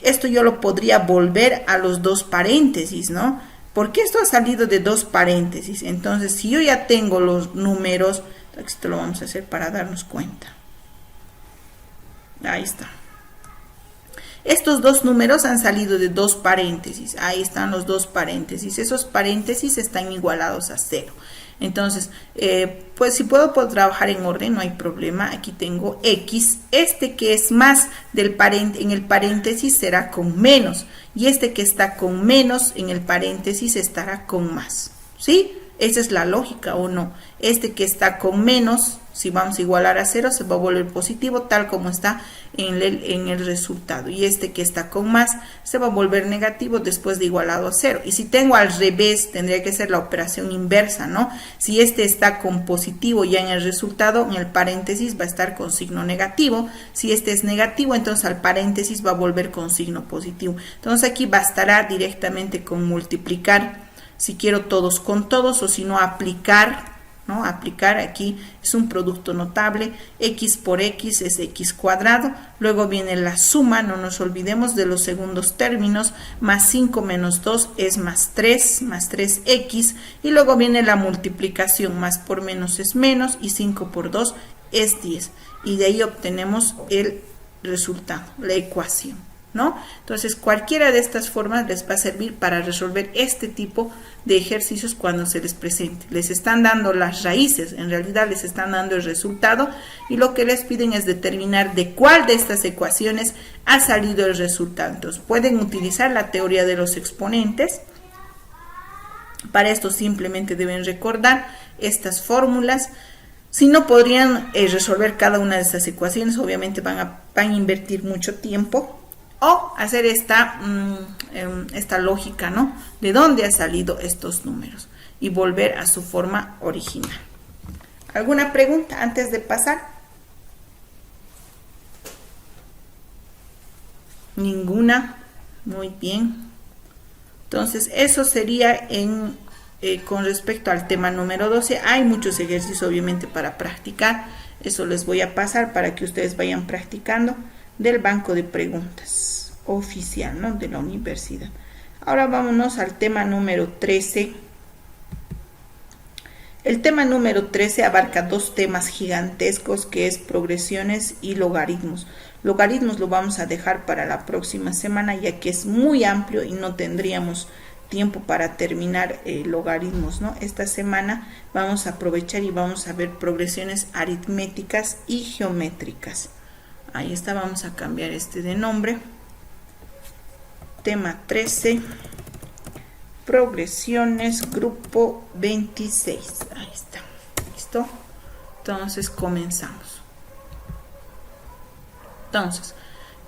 esto yo lo podría volver a los dos paréntesis, ¿no? Porque esto ha salido de dos paréntesis. Entonces, si yo ya tengo los números, Esto lo vamos a hacer para darnos cuenta. Ahí está. Estos dos números han salido de dos paréntesis. Ahí están los dos paréntesis. Esos paréntesis están igualados a 0. Entonces, pues si puedo trabajar en orden, no hay problema. Aquí tengo X. Este que es más en el paréntesis será con menos. Y este que está con menos en el paréntesis estará con más. ¿Sí? Esa es la lógica, ¿o no? Este que está con menos, si vamos a igualar a 0, se va a volver positivo, tal como está en el resultado. Y este que está con más, se va a volver negativo después de igualado a 0. Y si tengo al revés, tendría que ser la operación inversa, ¿no? Si este está con positivo ya en el resultado, en el paréntesis va a estar con signo negativo. Si este es negativo, entonces al paréntesis va a volver con signo positivo. Entonces aquí bastará directamente con multiplicar, si quiero todos con todos, o si no aplicar, ¿no? Aplicar aquí es un producto notable. X por X es X cuadrado. Luego viene la suma, no nos olvidemos de los segundos términos. Más 5 menos 2 es más 3X. Y luego viene la multiplicación, más por menos es menos, y 5 por 2 es 10. Y de ahí obtenemos el resultado, la ecuación, ¿no? Entonces cualquiera de estas formas les va a servir para resolver este tipo de ejercicios cuando se les presente. Les están dando las raíces, en realidad les están dando el resultado, y lo que les piden es determinar de cuál de estas ecuaciones ha salido el resultado. Entonces pueden utilizar la teoría de los exponentes. Para esto simplemente deben recordar estas fórmulas. Si no, podrían resolver cada una de estas ecuaciones, obviamente van a invertir mucho tiempo. O hacer esta lógica, ¿no? De dónde han salido estos números y volver a su forma original. ¿Alguna pregunta antes de pasar? Ninguna. Muy bien. Entonces, eso sería con respecto al tema número 12. Hay muchos ejercicios, obviamente, para practicar. Eso les voy a pasar para que ustedes vayan practicando del banco de preguntas oficial, ¿no? De la universidad. Ahora vámonos al tema número 13. El tema número 13 abarca dos temas gigantescos, que es progresiones y logaritmos. Logaritmos lo vamos a dejar para la próxima semana, ya que es muy amplio y no tendríamos tiempo para terminar logaritmos, ¿no? Esta semana vamos a aprovechar y vamos a ver progresiones aritméticas y geométricas. Ahí está, vamos a cambiar este de nombre. Tema 13, progresiones, grupo 26. Ahí está, ¿listo? Entonces comenzamos. Entonces,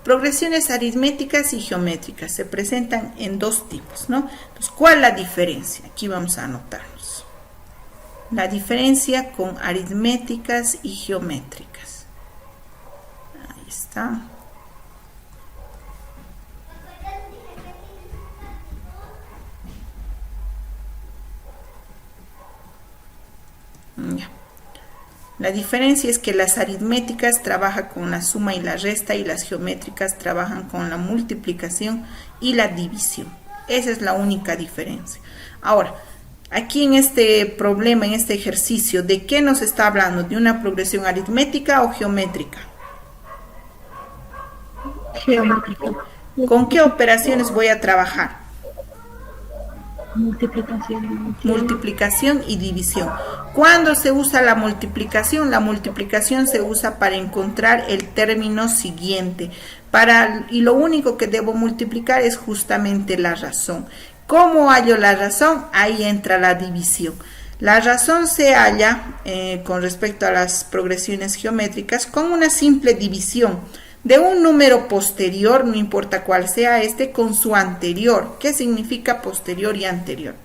progresiones aritméticas y geométricas se presentan en dos tipos, ¿no? Entonces, ¿cuál es la diferencia? Aquí vamos a anotarnos. La diferencia con aritméticas y geométricas. Ahí está. Ya. La diferencia es que las aritméticas trabajan con la suma y la resta, y las geométricas trabajan con la multiplicación y la división. Esa es la única diferencia. Ahora, aquí en este problema, en este ejercicio, ¿de qué nos está hablando? ¿De una progresión aritmética o geométrica? Geométrica. ¿Con qué operaciones voy a trabajar? Multiplicación. Multiplicación y división. ¿Cuándo se usa la multiplicación? La multiplicación se usa para encontrar el término siguiente. Y lo único que debo multiplicar es justamente la razón. ¿Cómo hallo la razón? Ahí entra la división. La razón se halla con respecto a las progresiones geométricas con una simple división de un número posterior, no importa cuál sea este, con su anterior. ¿Qué significa posterior y anterior?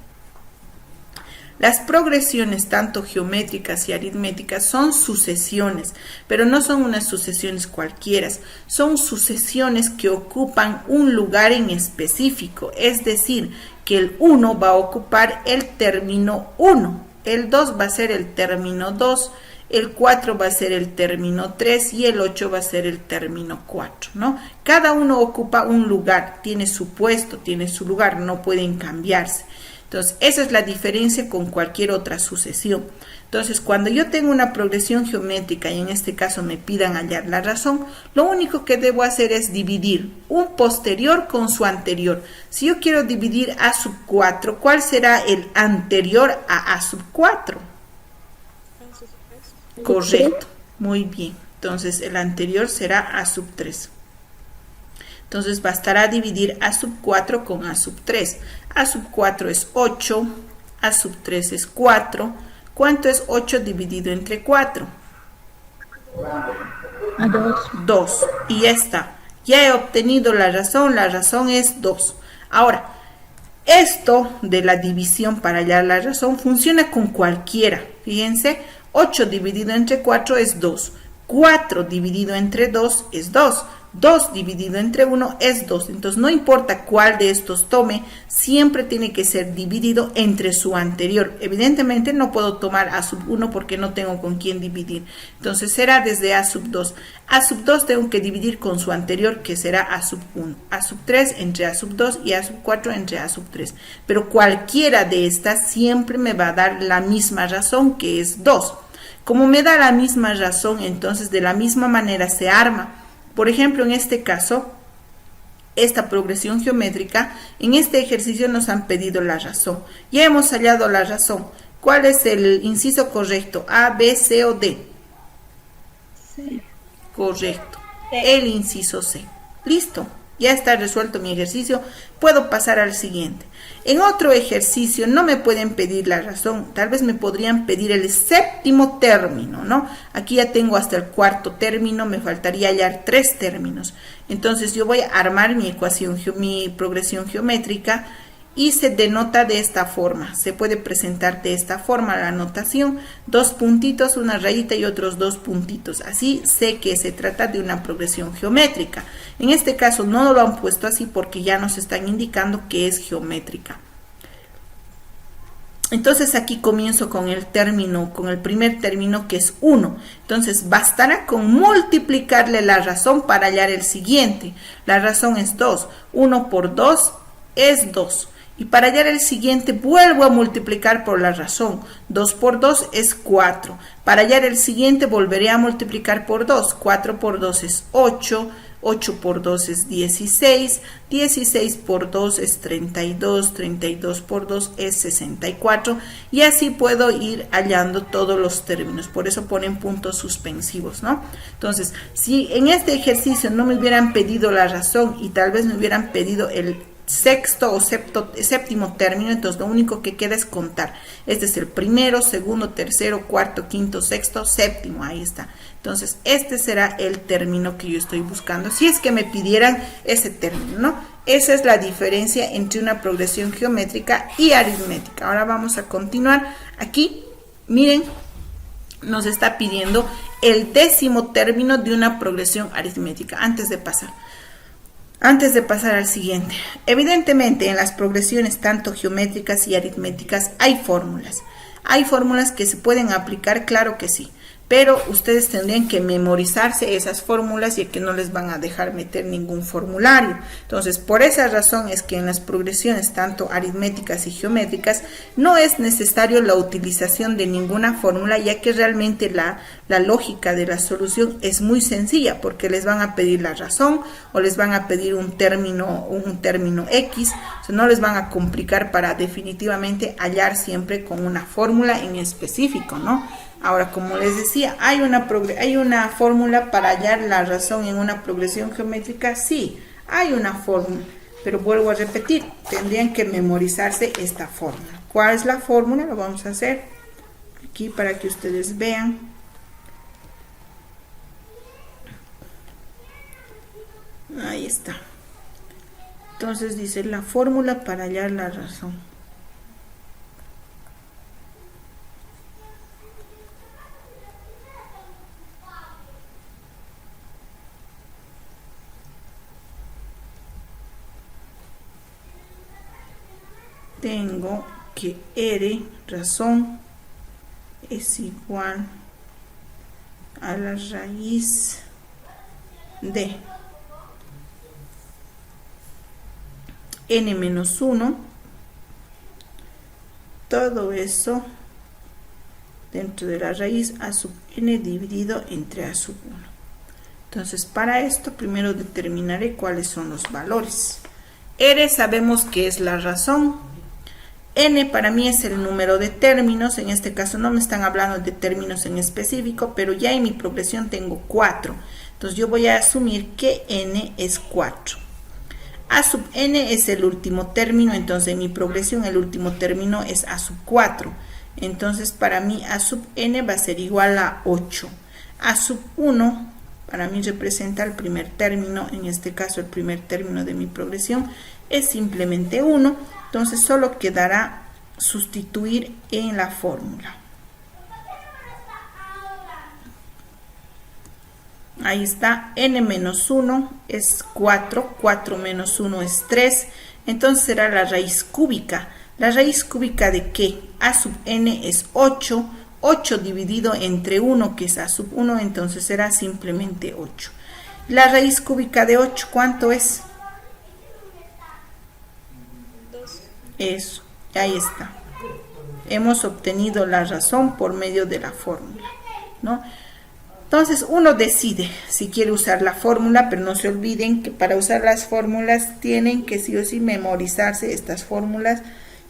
Las progresiones, tanto geométricas y aritméticas, son sucesiones, pero no son unas sucesiones cualquiera, son sucesiones que ocupan un lugar en específico, es decir, que el 1 va a ocupar el término 1, el 2 va a ser el término 2, el 4 va a ser el término 3 y el 8 va a ser el término 4, ¿no? Cada uno ocupa un lugar, tiene su puesto, tiene su lugar, no pueden cambiarse. Entonces, esa es la diferencia con cualquier otra sucesión. Entonces, cuando yo tengo una progresión geométrica y en este caso me pidan hallar la razón, lo único que debo hacer es dividir un posterior con su anterior. Si yo quiero dividir a sub 4, ¿cuál será el anterior a sub 4? Correcto, muy bien. Entonces, el anterior será a sub 3. Entonces, bastará dividir a sub 4 con a sub 3. A sub 4 es 8, a sub 3 es 4. ¿Cuánto es 8 dividido entre 4? A 2. 2. Y ya está. Ya he obtenido la razón es 2. Ahora, esto de la división para hallar la razón funciona con cualquiera. Fíjense, 8 dividido entre 4 es 2. 4 dividido entre 2 es 2. 2 dividido entre 1 es 2. Entonces, no importa cuál de estos tome, siempre tiene que ser dividido entre su anterior. Evidentemente, no puedo tomar a sub 1 porque no tengo con quién dividir. Entonces, será desde a sub 2. A sub 2 tengo que dividir con su anterior, que será a sub 1. A sub 3 entre a sub 2 y a sub 4 entre a sub 3. Pero cualquiera de estas siempre me va a dar la misma razón, que es 2. Como me da la misma razón, entonces de la misma manera se arma. Por ejemplo, en este caso, esta progresión geométrica, en este ejercicio nos han pedido la razón. Ya hemos hallado la razón. ¿Cuál es el inciso correcto? ¿A, B, C o D? C. Correcto. El inciso C. Listo. Ya está resuelto mi ejercicio. Puedo pasar al siguiente. En otro ejercicio no me pueden pedir la razón. Tal vez me podrían pedir el séptimo término, ¿no? Aquí ya tengo hasta el cuarto término. Me faltaría hallar 3 términos. Entonces yo voy a armar mi ecuación, mi progresión geométrica. Y se denota de esta forma. Se puede presentar de esta forma la notación. 2 puntitos, una rayita y otros 2 puntitos. Así sé que se trata de una progresión geométrica. En este caso no lo han puesto así porque ya nos están indicando que es geométrica. Entonces aquí comienzo con el término, con el primer término, que es 1. Entonces bastará con multiplicarle la razón para hallar el siguiente. La razón es 2. 1 por 2 es 2. Y para hallar el siguiente vuelvo a multiplicar por la razón. 2 por 2 es 4. Para hallar el siguiente volveré a multiplicar por 2. 4 por 2 es 8. 8 por 2 es 16. 16 por 2 es 32. 32 por 2 es 64. Y así puedo ir hallando todos los términos. Por eso ponen puntos suspensivos, ¿no? Entonces, si en este ejercicio no me hubieran pedido la razón y tal vez me hubieran pedido el sexto o séptimo término, entonces lo único que queda es contar. Este es el primero, segundo, tercero, cuarto, quinto, sexto, séptimo, ahí está. Entonces este será el término que yo estoy buscando, si es que me pidieran ese término, ¿no? Esa es la diferencia entre una progresión geométrica y aritmética. Ahora vamos a continuar. Aquí, miren, nos está pidiendo el 10º término de una progresión aritmética. Antes de pasar al siguiente, evidentemente en las progresiones tanto geométricas y aritméticas hay fórmulas. Hay fórmulas que se pueden aplicar, claro que sí, pero ustedes tendrían que memorizarse esas fórmulas y que no les van a dejar meter ningún formulario. Entonces, por esa razón es que en las progresiones tanto aritméticas y geométricas no es necesario la utilización de ninguna fórmula, ya que realmente la lógica de la solución es muy sencilla, porque les van a pedir la razón o les van a pedir un término X, o sea, no les van a complicar para definitivamente hallar siempre con una fórmula en específico, ¿no? Ahora, como les decía, ¿hay una fórmula para hallar la razón en una progresión geométrica? Sí, hay una fórmula, pero vuelvo a repetir, tendrían que memorizarse esta fórmula. ¿Cuál es la fórmula? Lo vamos a hacer aquí para que ustedes vean. Ahí está. Entonces dice la fórmula para hallar la razón. Tengo que R razón es igual a la raíz de n menos 1 todo eso dentro de la raíz a sub n dividido entre a sub 1. Entonces, para esto primero determinaré cuáles son los valores. R sabemos que es la razón. N para mí es el número de términos. En este caso no me están hablando de términos en específico, pero ya en mi progresión tengo 4. Entonces yo voy a asumir que n es 4. A sub n es el último término, entonces en mi progresión el último término es a sub 4. Entonces para mí a sub n va a ser igual a 8. A sub 1 para mí representa el primer término, en este caso el primer término de mi progresión es simplemente 1, entonces solo quedará sustituir en la fórmula. Ahí está, n menos 1 es 4, 4 menos 1 es 3, entonces será la raíz cúbica. ¿La raíz cúbica de qué? A sub n es 8, 8 dividido entre 1, que es a sub 1, entonces será simplemente 8. La raíz cúbica de 8, ¿cuánto es? 2. Eso, ahí está. Hemos obtenido la razón por medio de la fórmula, ¿no? Entonces uno decide si quiere usar la fórmula, pero no se olviden que para usar las fórmulas tienen que sí o sí memorizarse estas fórmulas,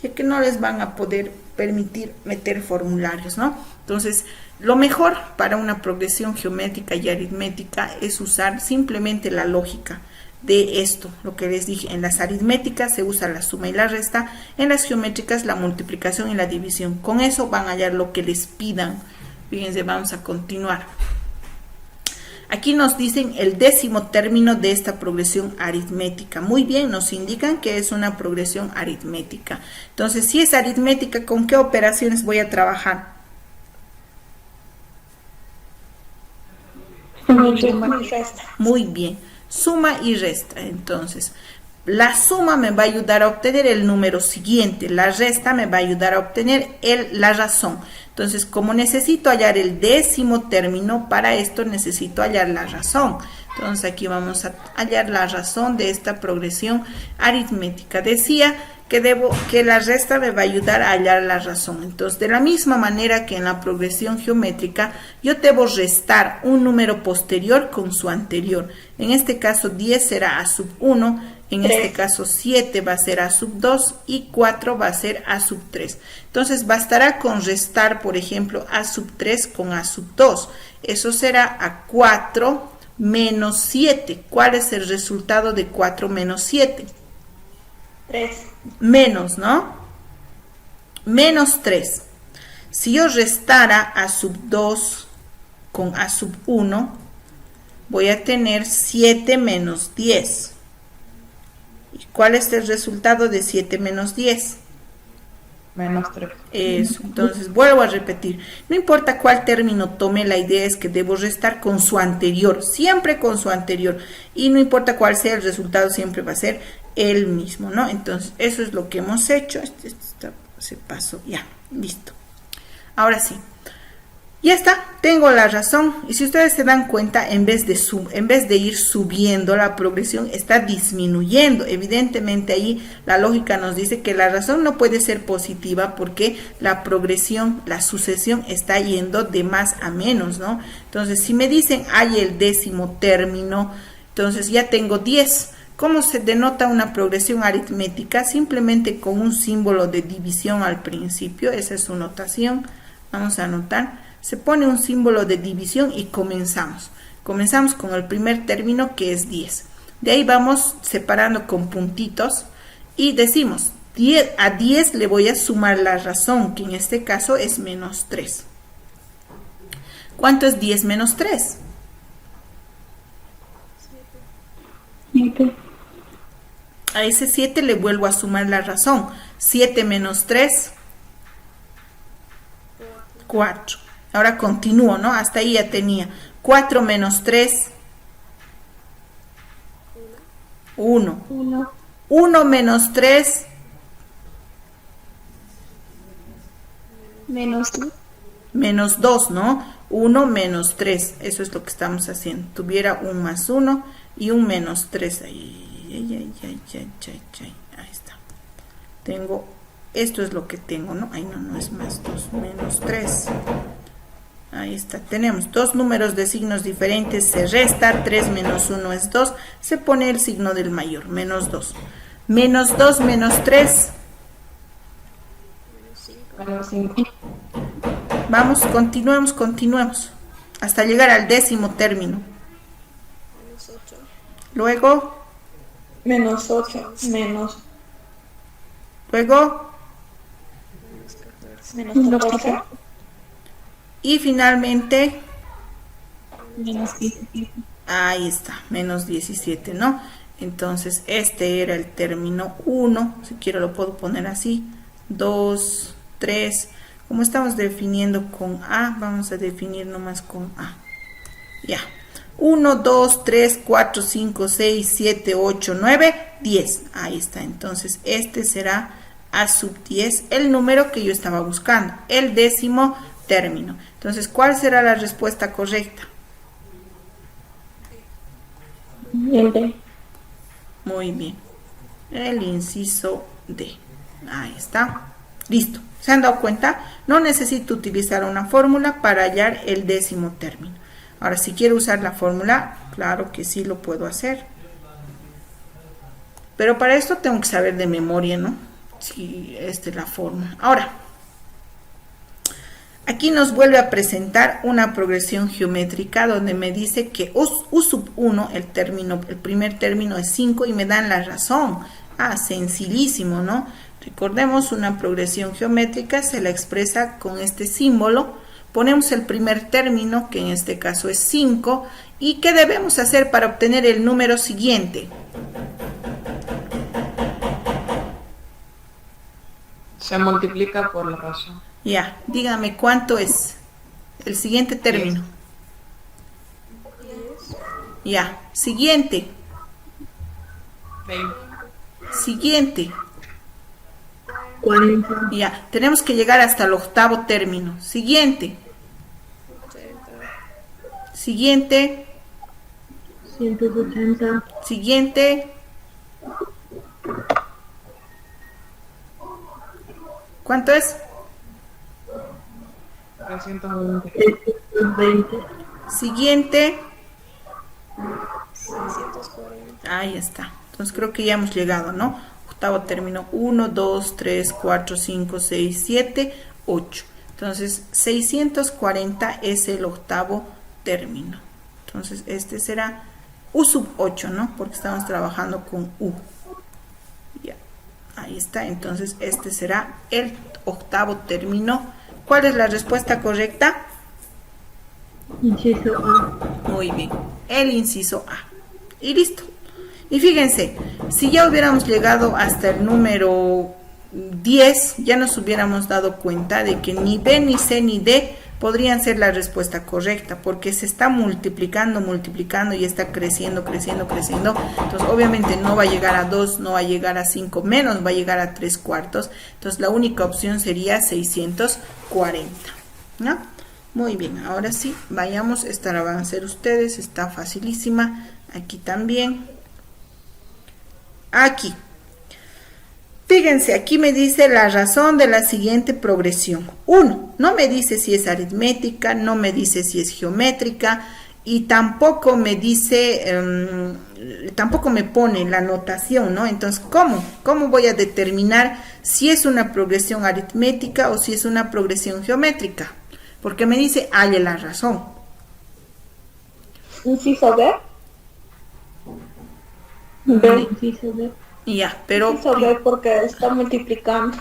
ya que no les van a poder permitir meter formularios, ¿no? Entonces, lo mejor para una progresión geométrica y aritmética es usar simplemente la lógica de esto, lo que les dije. En las aritméticas se usa la suma y la resta, en las geométricas la multiplicación y la división. Con eso van a hallar lo que les pidan. Fíjense, vamos a continuar. Aquí nos dicen el 10º término de esta progresión aritmética. Muy bien, nos indican que es una progresión aritmética. Entonces, si es aritmética, ¿con qué operaciones voy a trabajar? Suma y resta. Muy bien, suma y resta. Entonces, la suma me va a ayudar a obtener el número siguiente, la resta me va a ayudar a obtener la razón. Entonces, como necesito hallar el 10º término, para esto necesito hallar la razón. Entonces, aquí vamos a hallar la razón de esta progresión aritmética. Decía que la resta me va a ayudar a hallar la razón. Entonces, de la misma manera que en la progresión geométrica, yo debo restar un número posterior con su anterior. En este caso, 10 será a sub 1. En este caso 7 va a ser a sub 2 y 4 va a ser a sub 3. Entonces bastará con restar, por ejemplo, a sub 3 con a sub 2. Eso será a 4 menos 7. ¿Cuál es el resultado de 4 menos 7? 3. Menos, ¿no? Menos 3. Si yo restara a sub 2 con a sub 1, voy a tener 7 menos 10. ¿Cuál es el resultado de 7 menos 10? Menos 3. Eso, entonces vuelvo a repetir. No importa cuál término tome, la idea es que debo restar con su anterior, siempre con su anterior. Y no importa cuál sea el resultado, siempre va a ser el mismo, ¿no? Entonces, eso es lo que hemos hecho. Se pasó, ya, listo. Ahora sí. Ya está, tengo la razón. Y si ustedes se dan cuenta, en vez de ir subiendo, la progresión está disminuyendo. Evidentemente ahí la lógica nos dice que la razón no puede ser positiva porque la progresión, la sucesión está yendo de más a menos, ¿no? Entonces, si me dicen hay el 10º término, entonces ya tengo 10. ¿Cómo se denota una progresión aritmética? Simplemente con un símbolo de división al principio. Esa es su notación. Vamos a anotar. Se pone un símbolo de división y comenzamos. Comenzamos con el primer término, que es 10. De ahí vamos separando con puntitos y decimos, a 10 le voy a sumar la razón, que en este caso es menos 3. ¿Cuánto es 10 menos 3? 7. A ese 7 le vuelvo a sumar la razón. 7 menos 3, 4. Ahora continúo, ¿no? Hasta ahí ya tenía. 4 menos 3, 1. 1 menos 3, menos 2, ¿no? 1 menos 3. Eso es lo que estamos haciendo. Tuviera un más 1 y un menos 3. Ahí está. Tengo Esto es lo que tengo, ¿no? Ay, no, no es más 2 menos 3. Ahí está, tenemos dos números de signos diferentes, se resta, 3 menos 1 es 2, se pone el signo del mayor, menos 2. Menos 2 menos 3. Menos 5. Vamos, continuemos, hasta llegar al 10º término. Menos 8. Luego, Menos 8. luego, Menos 14. y finalmente, Menos 17. ahí está, menos 17, ¿no? Entonces, este era el término 1, si quiero lo puedo poner así, 2, 3, como estamos definiendo con A, vamos a definir nomás con A. Ya, 1, 2, 3, 4, 5, 6, 7, 8, 9, 10. Ahí está, entonces este será A sub 10, el número que yo estaba buscando, el 10º término. Entonces, ¿cuál será la respuesta correcta? El D. Muy bien, el inciso D. Ahí está, listo. ¿Se han dado cuenta? No necesito utilizar una fórmula para hallar el 10º término. Ahora, si quiero usar la fórmula, claro que sí lo puedo hacer. Pero para esto tengo que saber de memoria, ¿no? Sí, esta es la fórmula. Ahora, aquí nos vuelve a presentar una progresión geométrica donde me dice que U sub 1, el primer término es 5 y me dan la razón. Ah, sencillísimo, ¿no? Recordemos, una progresión geométrica se la expresa con este símbolo. Ponemos el primer término, que en este caso es 5, y ¿qué debemos hacer para obtener el número siguiente? Se multiplica por la razón. Ya, dígame cuánto es el siguiente término. Ya, siguiente, 20. siguiente. 40. Ya, tenemos que llegar hasta el 8º término. Siguiente, 80. siguiente, 180. siguiente. ¿Cuánto es? 320. 320. Siguiente. 640. Ahí está. Entonces creo que ya hemos llegado, ¿no? 8º término, 1, 2, 3, 4, 5, 6, 7, 8. Entonces 640 es el 8º término. Entonces este será U sub 8, ¿no? Porque estamos trabajando con U. Ya, ahí está. Entonces este será el 8º término. ¿Cuál es la respuesta correcta? Inciso A. Muy bien, el inciso A. Y listo. Y fíjense, si ya hubiéramos llegado hasta el número 10, ya nos hubiéramos dado cuenta de que ni B, ni C, ni D podrían ser la respuesta correcta, porque se está multiplicando y está creciendo. Entonces, obviamente no va a llegar a 2, no va a llegar a 5 menos, va a llegar a 3/4. Entonces, la única opción sería 640, ¿no? Muy bien, ahora sí, vayamos. Esta la van a hacer ustedes, está facilísima. Aquí también. Aquí. Fíjense, aquí me dice la razón de la siguiente progresión. 1, no me dice si es aritmética, no me dice si es geométrica y tampoco me dice, tampoco me pone la notación, ¿no? Entonces, ¿cómo voy a determinar si es una progresión aritmética o si es una progresión geométrica? Porque me dice, halle la razón. Inciso B. Inciso D. Ya, pero... Inciso B porque está multiplicando.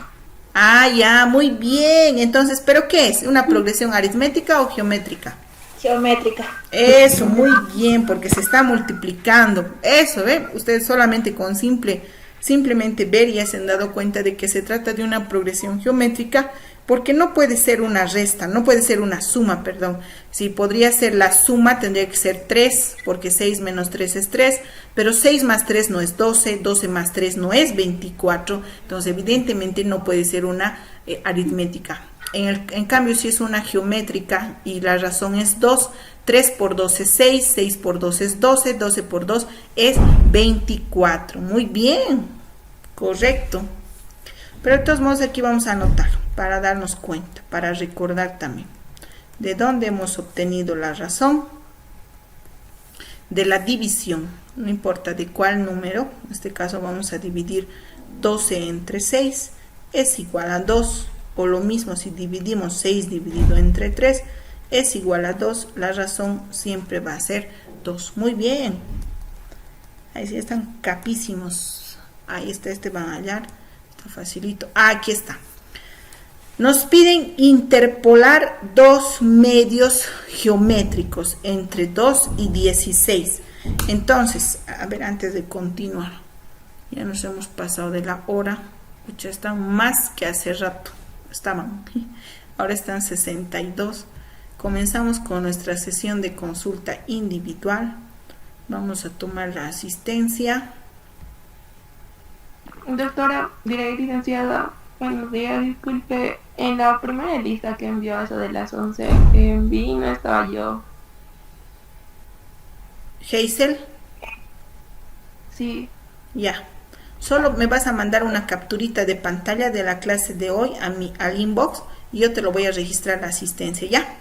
Ah, ya, muy bien. Entonces, ¿pero qué es? ¿Una progresión aritmética o geométrica? Geométrica. Eso, muy bien, porque se está multiplicando. Eso, ¿ven? Ustedes solamente con simplemente ver ya se han dado cuenta de que se trata de una progresión geométrica, porque no puede ser una resta, no puede ser una suma, perdón. Si podría ser la suma, tendría que ser 3, porque 6 menos 3 es 3, pero 6 más 3 no es 12, 12 más 3 no es 24, entonces evidentemente no puede ser una aritmética. En cambio, si es una geométrica y la razón es 2, 3 por 2 es 6, 6 por 2 es 12, 12 por 2 es 24. Muy bien, correcto. Pero de todos modos aquí vamos a anotar para darnos cuenta, para recordar también de dónde hemos obtenido la razón de la división, no importa de cuál número, en este caso vamos a dividir 12 entre 6, es igual a 2, o lo mismo si dividimos 6 dividido entre 3, es igual a 2, la razón siempre va a ser 2. Muy bien, ahí sí están capísimos, ahí está, este van a hallar, está facilito, aquí está. Nos piden interpolar dos medios geométricos entre 2 y 16. Entonces, a ver, antes de continuar, ya nos hemos pasado de la hora. Ya están más que hace rato. Estaban. Ahora están 62. Comenzamos con nuestra sesión de consulta individual. Vamos a tomar la asistencia. Doctora, licenciada, buenos días, disculpe, en la primera lista que envió eso de las 11, vi no estaba yo. Hazel, Sí, ya. Solo me vas a mandar una capturita de pantalla de la clase de hoy al inbox y yo te lo voy a registrar la asistencia, ¿ya?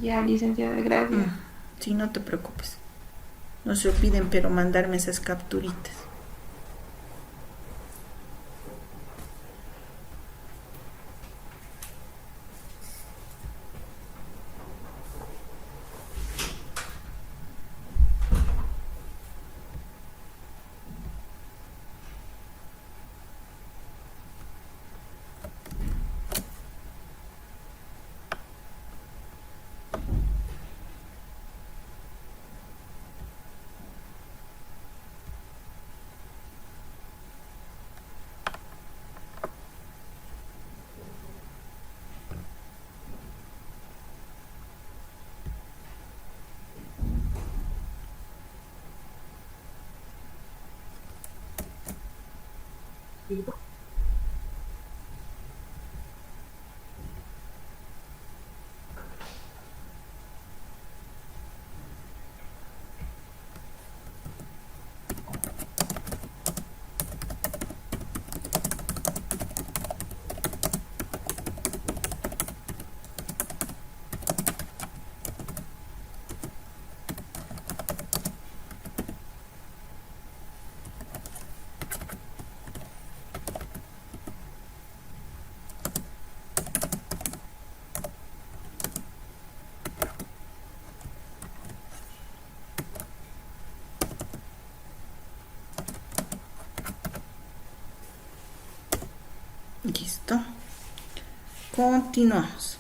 ya, licenciada, gracias. Sí, no te preocupes. No se olviden, pero mandarme esas capturitas. Listo. Continuamos.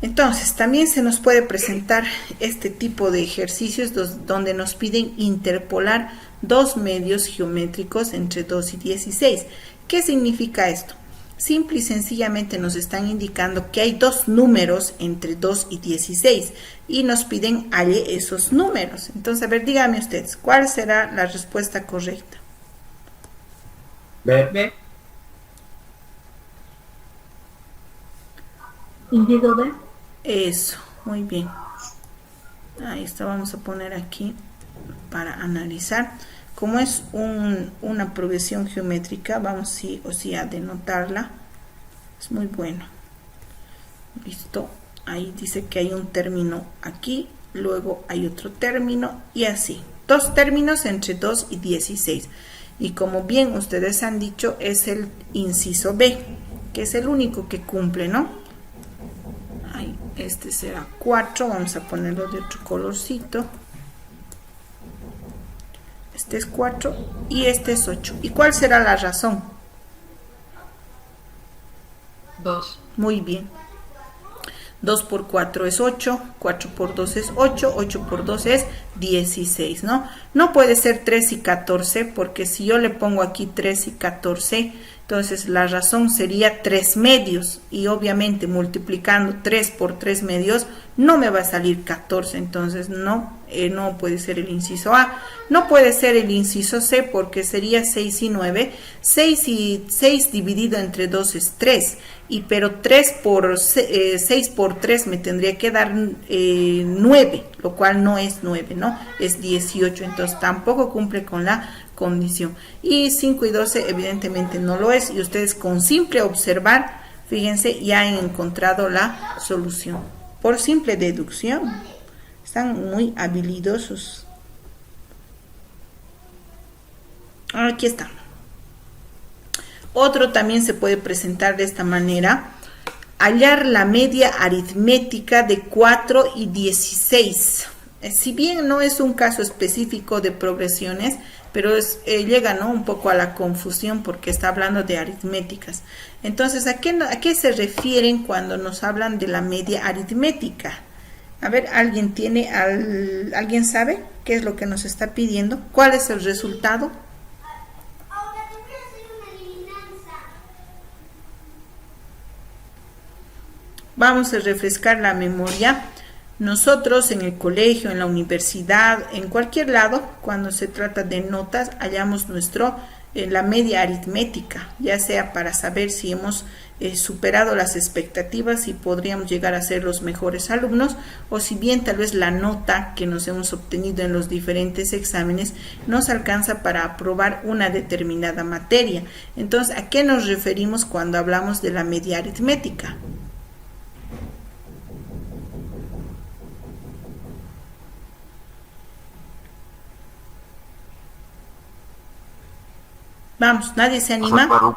Entonces, también se nos puede presentar este tipo de ejercicios donde nos piden interpolar dos medios geométricos entre 2 y 16. ¿Qué significa esto? Simple y sencillamente nos están indicando que hay dos números entre 2 y 16 y nos piden halle esos números. Entonces, a ver, díganme ustedes, ¿cuál será la respuesta correcta? B. Inciso B. Eso, muy bien. Ahí está, vamos a poner aquí para analizar. Como es una progresión geométrica, vamos sí o sí a denotarla. Es muy bueno. Listo. Ahí dice que hay un término aquí, luego hay otro término y así. Dos términos entre 2 y 16. Y como bien ustedes han dicho, es el inciso B, que es el único que cumple, ¿no? Ahí, este será 4, vamos a ponerlo de otro colorcito. Este es 4 y este es 8. ¿Y cuál será la razón? 2. Muy bien. 2 por 4 es 8, 4 por 2 es 8, 8 por 2 es 16, ¿no? No puede ser 3 y 14, porque si yo le pongo aquí 3 y 14, entonces la razón sería 3 medios, y obviamente multiplicando 3 por 3 medios no me va a salir 14, entonces no puede ser el inciso A. No puede ser el inciso C, porque sería 6 y 9, 6 dividido entre 2 es 3, pero 6 por 3 me tendría que dar 9, lo cual no es 9, ¿no? Es 18, entonces tampoco cumple con condición. Y 5 y 12 evidentemente no lo es, y ustedes con simple observar, fíjense, ya han encontrado la solución. Por simple deducción. Están muy habilidosos. Aquí está. Otro también se puede presentar de esta manera. Hallar la media aritmética de 4 y 16. Si bien no es un caso específico de progresiones, pero llega, ¿no?, un poco a la confusión porque está hablando de aritméticas. Entonces, ¿a qué se refieren cuando nos hablan de la media aritmética? A ver, ¿alguien sabe qué es lo que nos está pidiendo? ¿Cuál es el resultado? Vamos a refrescar la memoria. Nosotros en el colegio, en la universidad, en cualquier lado, cuando se trata de notas, hallamos la media aritmética, ya sea para saber si hemos superado las expectativas y podríamos llegar a ser los mejores alumnos, o si bien tal vez la nota que nos hemos obtenido en los diferentes exámenes nos alcanza para aprobar una determinada materia. Entonces, ¿a qué nos referimos cuando hablamos de la media aritmética? Vamos, ¿nadie se anima?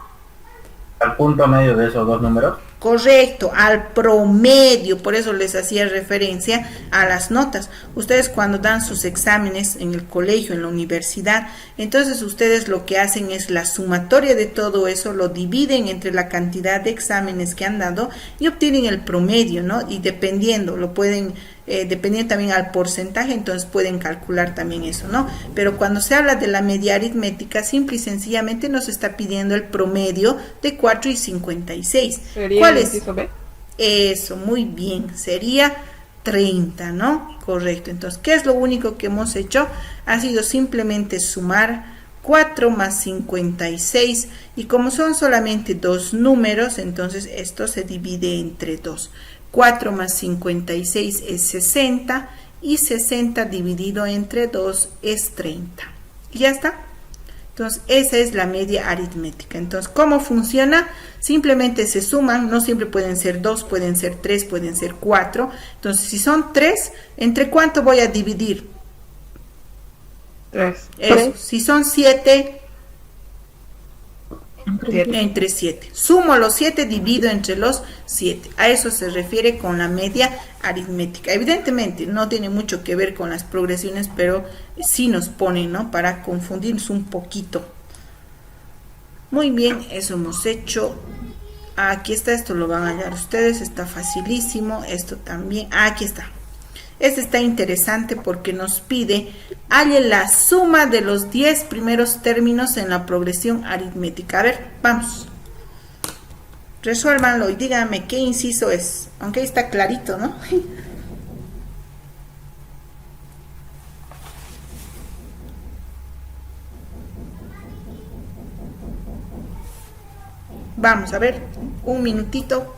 Al punto medio de esos dos números. Correcto, al promedio, por eso les hacía referencia a las notas. Ustedes cuando dan sus exámenes en el colegio, en la universidad, entonces ustedes lo que hacen es la sumatoria de todo eso, lo dividen entre la cantidad de exámenes que han dado y obtienen el promedio, ¿no? Y dependiendo, dependiendo también al porcentaje, entonces pueden calcular también eso, ¿no? Pero cuando se habla de la media aritmética, simple y sencillamente nos está pidiendo el promedio de 4 y 56. ¿Cuál es? Eso, muy bien, sería 30, ¿no? Correcto. Entonces, ¿qué es lo único que hemos hecho? Ha sido simplemente sumar 4 más 56, y como son solamente dos números, entonces esto se divide entre 2. 4 más 56 es 60, y 60 dividido entre 2 es 30. Y ya está. Entonces, esa es la media aritmética. Entonces, ¿cómo funciona? Simplemente se suman, no siempre pueden ser 2, pueden ser 3, pueden ser 4. Entonces, si son 3, ¿entre cuánto voy a dividir? 3. Eso. Si son 7, entre 7. Sumo los 7, divido entre los 7. A eso se refiere con la media aritmética. Evidentemente no tiene mucho que ver con las progresiones, pero sí nos pone, ¿no?, para confundirnos un poquito. Muy bien, eso hemos hecho. Aquí está, esto lo van a hallar ustedes, está facilísimo. Esto también, aquí está. Este está interesante porque nos pide halle la suma de los 10 primeros términos en la progresión aritmética. A ver, vamos. Resuélvanlo y díganme qué inciso es. Aunque ahí está clarito, ¿no? Vamos a ver, un minutito.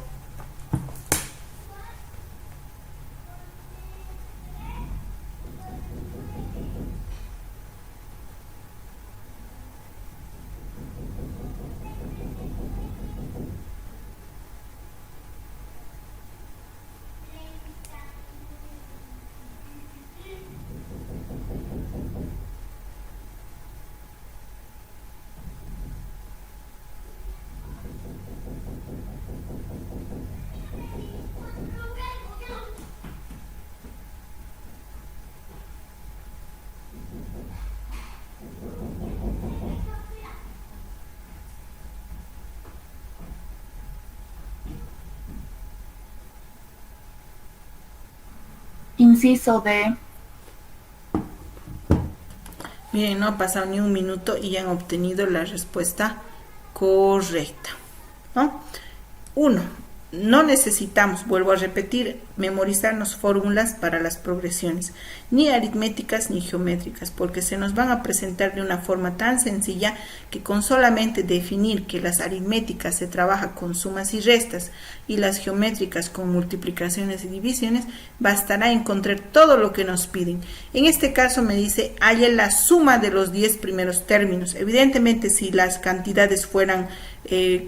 Inciso D. Miren, no ha pasado ni un minuto y ya han obtenido la respuesta correcta, ¿no? 1. no necesitamos, vuelvo a repetir, memorizarnos fórmulas para las progresiones, ni aritméticas ni geométricas, porque se nos van a presentar de una forma tan sencilla que con solamente definir que las aritméticas se trabaja con sumas y restas y las geométricas con multiplicaciones y divisiones, bastará encontrar todo lo que nos piden. En este caso me dice, haya la suma de los 10 primeros términos. Evidentemente, si las cantidades fueran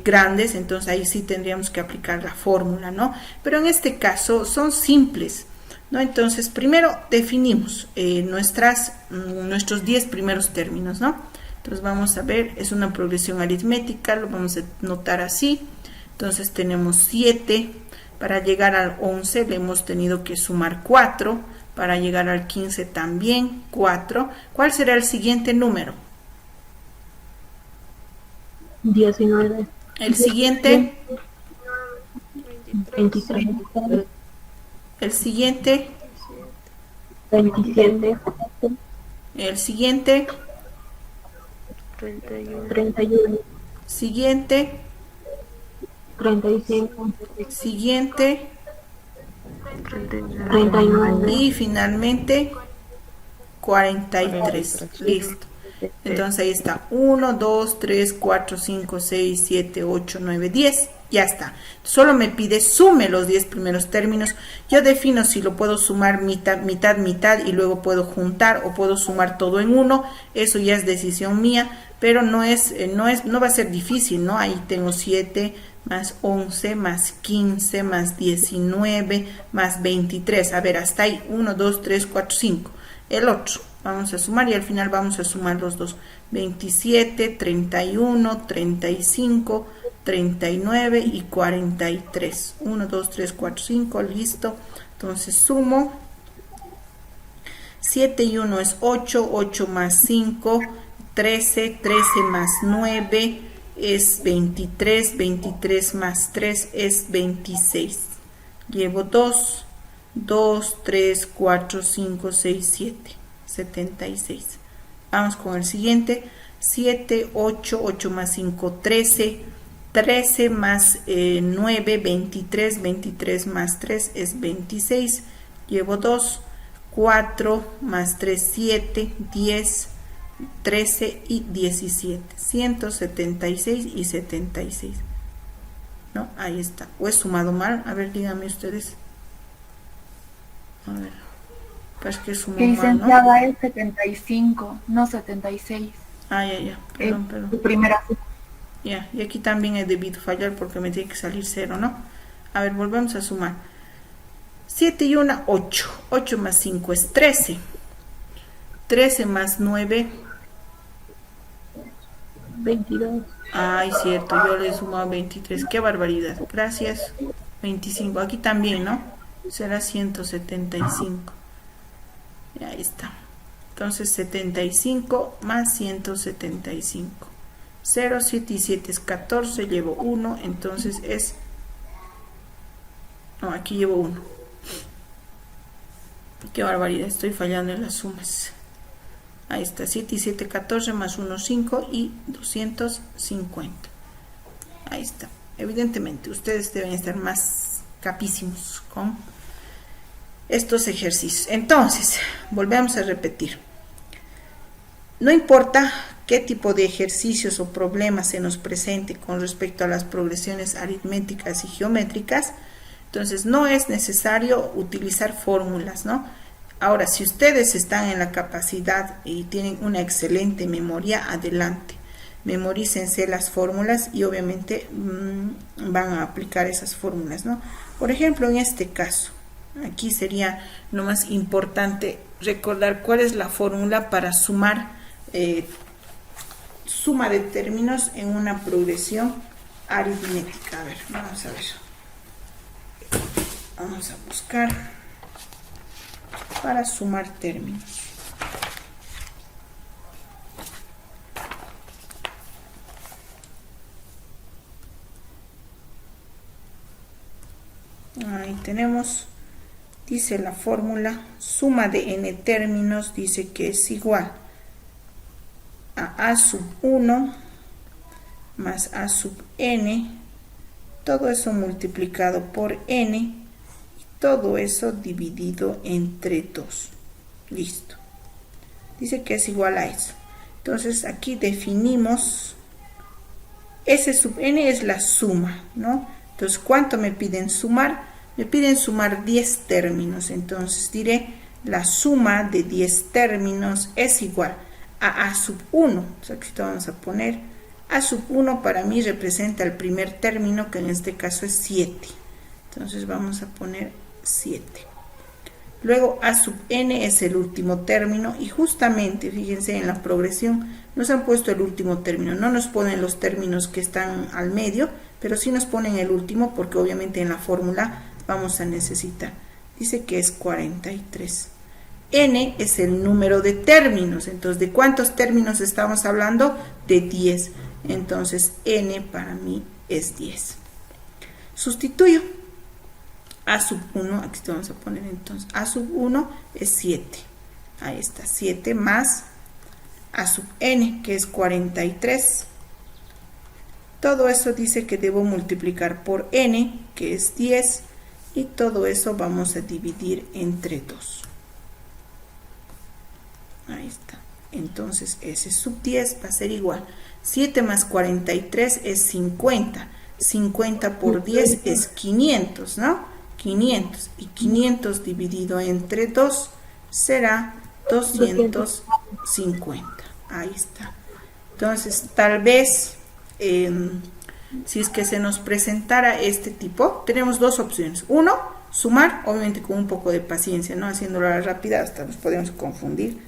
grandes, entonces ahí sí tendríamos que aplicar la fórmula, ¿no? Pero en este caso son simples, ¿no? Entonces primero definimos nuestros 10 primeros términos, ¿no? Entonces vamos a ver, es una progresión aritmética, lo vamos a notar así. Entonces tenemos 7, para llegar al 11 le hemos tenido que sumar 4, para llegar al 15 también 4. ¿Cuál será el siguiente número? 19. El siguiente, 23. el siguiente, 27. el siguiente, 31. siguiente, 35. siguiente 39. y finalmente 43. Listo. Entonces ahí está 1, 2, 3, 4, 5, 6, 7, 8, 9, 10. Ya está. Solo me pide sume los 10 primeros términos. Yo defino si lo puedo sumar mitad, mitad, mitad y luego puedo juntar o puedo sumar todo en uno. Eso ya es decisión mía, pero no va a ser difícil, ¿no? Ahí tengo 7 más 11 más 15 más 19 más 23. A ver, hasta ahí 1, 2, 3, 4, 5. El otro. Vamos a sumar y al final vamos a sumar los dos. 27, 31, 35, 39 y 43. 1, 2, 3, 4, 5. Listo. Entonces sumo. 7 y 1 es 8. 8 más 5, 13. 13 más 9 es 23. 23 más 3 es 26. Llevo 2. 2, 3, 4, 5, 6, 7. 76. Vamos con el siguiente. 7, 8, 8 más 5, 13. 13 más 9, 23. 23 más 3 es 26. Llevo 2. 4 más 3, 7. 10, 13 y 17. 176 y 76. ¿No? Ahí está. ¿O he sumado mal? A ver, díganme ustedes. A ver. Pues que sumo licenciada, mal, ¿no? es 75, no 76. Ah, ya. Perdón. Tu primera. Ya, y aquí también he debido fallar porque me tiene que salir 0, ¿no? A ver, volvemos a sumar. 7 y 1, 8. 8 más 5 es 13. 13 más 9. 22. Ay, cierto, yo le he sumado 23. Qué barbaridad. Gracias. 25. Aquí también, ¿no? Será 175. Y ahí está. Entonces 75 más 175. 0, 7 y 7 es 14. Llevo 1. Entonces es... No, aquí llevo 1. Qué barbaridad. Estoy fallando en las sumas. Ahí está. 7 y 7, 14 más 1, 5 y 250. Ahí está. Evidentemente, ustedes deben estar más capísimos con estos ejercicios. Entonces, volvemos a repetir. No importa qué tipo de ejercicios o problemas se nos presente con respecto a las progresiones aritméticas y geométricas, entonces no es necesario utilizar fórmulas, ¿no? Ahora, si ustedes están en la capacidad y tienen una excelente memoria, adelante. Memorícense las fórmulas y obviamente van a aplicar esas fórmulas, ¿no? Por ejemplo, en este caso, aquí sería lo más importante recordar cuál es la fórmula para sumar suma de términos en una progresión aritmética. A ver, vamos a ver. Vamos a buscar para sumar términos. Ahí tenemos, dice la fórmula, suma de n términos, dice que es igual a sub 1 más a sub n todo eso multiplicado por n, y todo eso dividido entre 2. Listo. Dice que es igual a eso. Entonces aquí definimos, S sub n es la suma, ¿no? Entonces, ¿cuánto me piden sumar? Me piden sumar 10 términos. Entonces diré, la suma de 10 términos es igual a sub 1. Entonces aquí vamos a poner a sub 1, para mí representa el primer término, que en este caso es 7. Entonces vamos a poner 7. Luego a sub n es el último término, y justamente, fíjense, en la progresión nos han puesto el último término. No nos ponen los términos que están al medio, pero sí nos ponen el último, porque obviamente en la fórmula vamos a necesitar. Dice que es 43. N es el número de términos. Entonces, ¿de cuántos términos estamos hablando? De 10. Entonces, n para mí es 10. Sustituyo. A sub 1, aquí te vamos a poner entonces, a sub 1 es 7. Ahí está, 7 más a sub n, que es 43. Todo eso dice que debo multiplicar por n, que es 10, y todo eso vamos a dividir entre 2. Ahí está. Entonces, S sub 10 va a ser igual. 7 más 43 es 50. 50 por 10 es 500, ¿no? 500. Y 500 dividido entre 2 será 250. Ahí está. Entonces, tal vez, si es que se nos presentara este tipo, tenemos dos opciones. Uno, sumar, obviamente con un poco de paciencia, ¿no? Haciéndolo a la rápida, hasta nos podemos confundir.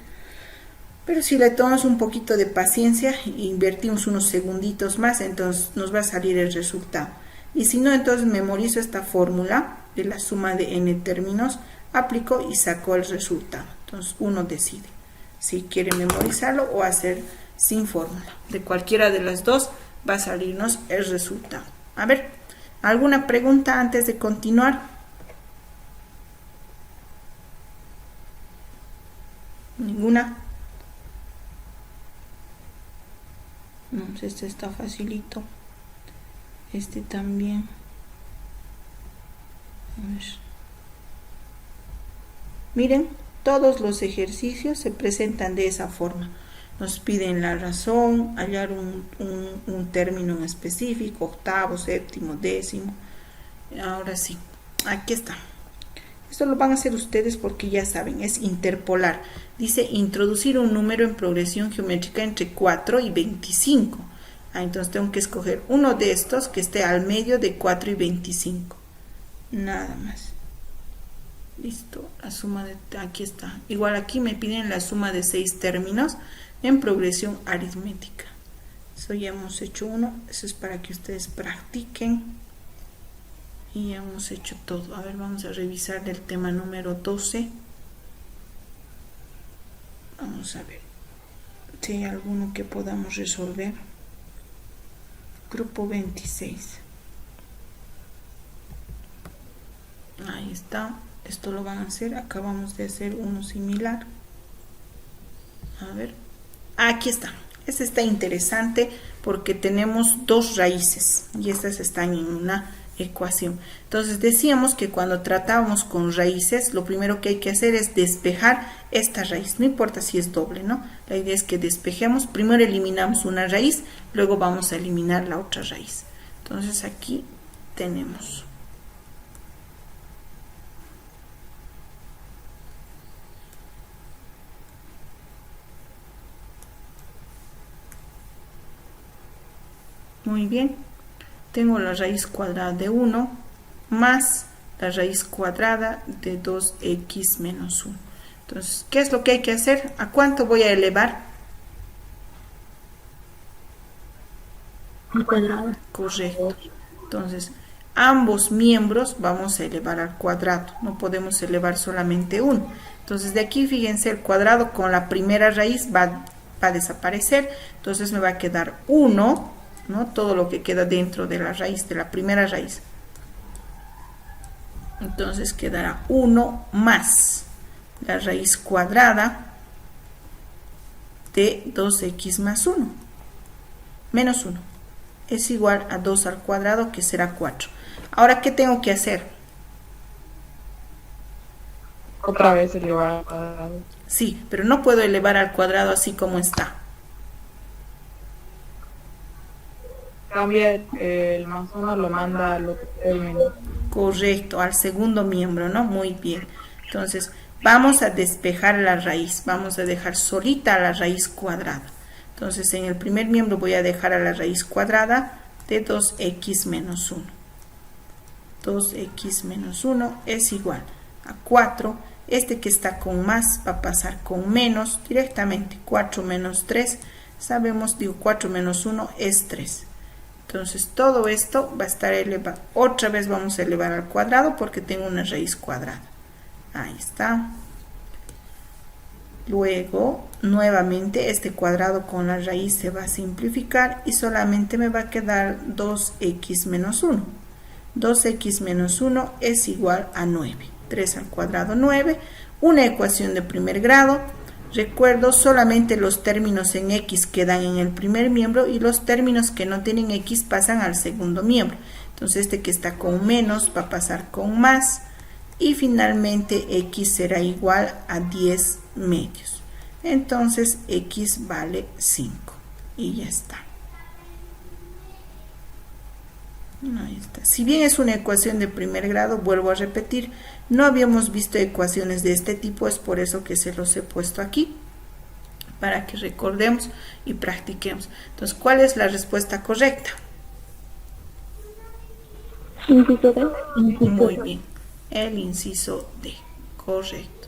Pero si le tomamos un poquito de paciencia e invertimos unos segunditos más, entonces nos va a salir el resultado. Y si no, entonces memorizo esta fórmula de la suma de n términos, aplico y saco el resultado. Entonces uno decide si quiere memorizarlo o hacer sin fórmula. De cualquiera de las dos va a salirnos el resultado. A ver, ¿alguna pregunta antes de continuar? ¿Ninguna? No, este está facilito. Este también. A ver. Miren, todos los ejercicios se presentan de esa forma. Nos piden la razón, hallar un término en específico, octavo, séptimo, décimo. Ahora sí, aquí está. Esto lo van a hacer ustedes porque ya saben, es interpolar. Dice introducir un número en progresión geométrica entre 4 y 25. Entonces tengo que escoger uno de estos que esté al medio de 4 y 25. Nada más. Listo, la suma de... aquí está. Igual aquí me piden la suma de 6 términos en progresión aritmética. Eso ya hemos hecho uno. Eso es para que ustedes practiquen. Y ya hemos hecho todo. A ver, vamos a revisar el tema número 12. Vamos a ver si hay alguno que podamos resolver. Grupo 26. Ahí está. Esto lo van a hacer. Acabamos de hacer uno similar. A ver. Aquí está. Este está interesante porque tenemos dos raíces. Y estas están en una ecuación. Entonces decíamos que cuando tratábamos con raíces, lo primero que hay que hacer es despejar esta raíz. No importa si es doble, ¿no? La idea es que despejemos. Primero eliminamos una raíz, luego vamos a eliminar la otra raíz. Entonces aquí tenemos. Muy bien. Tengo la raíz cuadrada de 1 más la raíz cuadrada de 2x menos 1. Entonces, ¿qué es lo que hay que hacer? ¿A cuánto voy a elevar? Al cuadrado. Correcto. Entonces, ambos miembros vamos a elevar al cuadrado. No podemos elevar solamente uno. Entonces, de aquí, fíjense, el cuadrado con la primera raíz va a desaparecer. Entonces, me va a quedar 1. ¿No? Todo lo que queda dentro de la raíz, de la primera raíz. Entonces quedará 1 más la raíz cuadrada de 2x más 1, menos 1. es igual a 2 al cuadrado, que será 4. Ahora, ¿qué tengo que hacer? Otra vez elevar al cuadrado. Sí, pero no puedo elevar al cuadrado así como está. Cambia el más 1, lo manda al otro término. Correcto, al segundo miembro, ¿no? Muy bien. Entonces, vamos a despejar la raíz. Vamos a dejar solita a la raíz cuadrada. Entonces, en el primer miembro voy a dejar a la raíz cuadrada de 2x menos 1. 2x menos 1 es igual a 4. Este que está con más va a pasar con menos directamente. 4 menos 3, sabemos, digo, 4 menos 1 es 3. Entonces todo esto va a estar elevado. Otra vez vamos a elevar al cuadrado porque tengo una raíz cuadrada. Ahí está. Luego, nuevamente, este cuadrado con la raíz se va a simplificar y solamente me va a quedar 2x menos 1. 2x menos 1 es igual a 9. 3 al cuadrado, 9. Una ecuación de primer grado. Recuerdo, solamente los términos en x quedan en el primer miembro y los términos que no tienen x pasan al segundo miembro. Entonces este que está con menos va a pasar con más y finalmente x será igual a 10 medios. Entonces x vale 5 y ya está. Ahí está. Si bien es una ecuación de primer grado, vuelvo a repetir, no habíamos visto ecuaciones de este tipo, es por eso que se los he puesto aquí, para que recordemos y practiquemos. Entonces, ¿cuál es la respuesta correcta? Inciso D. Muy bien, el inciso D, correcto.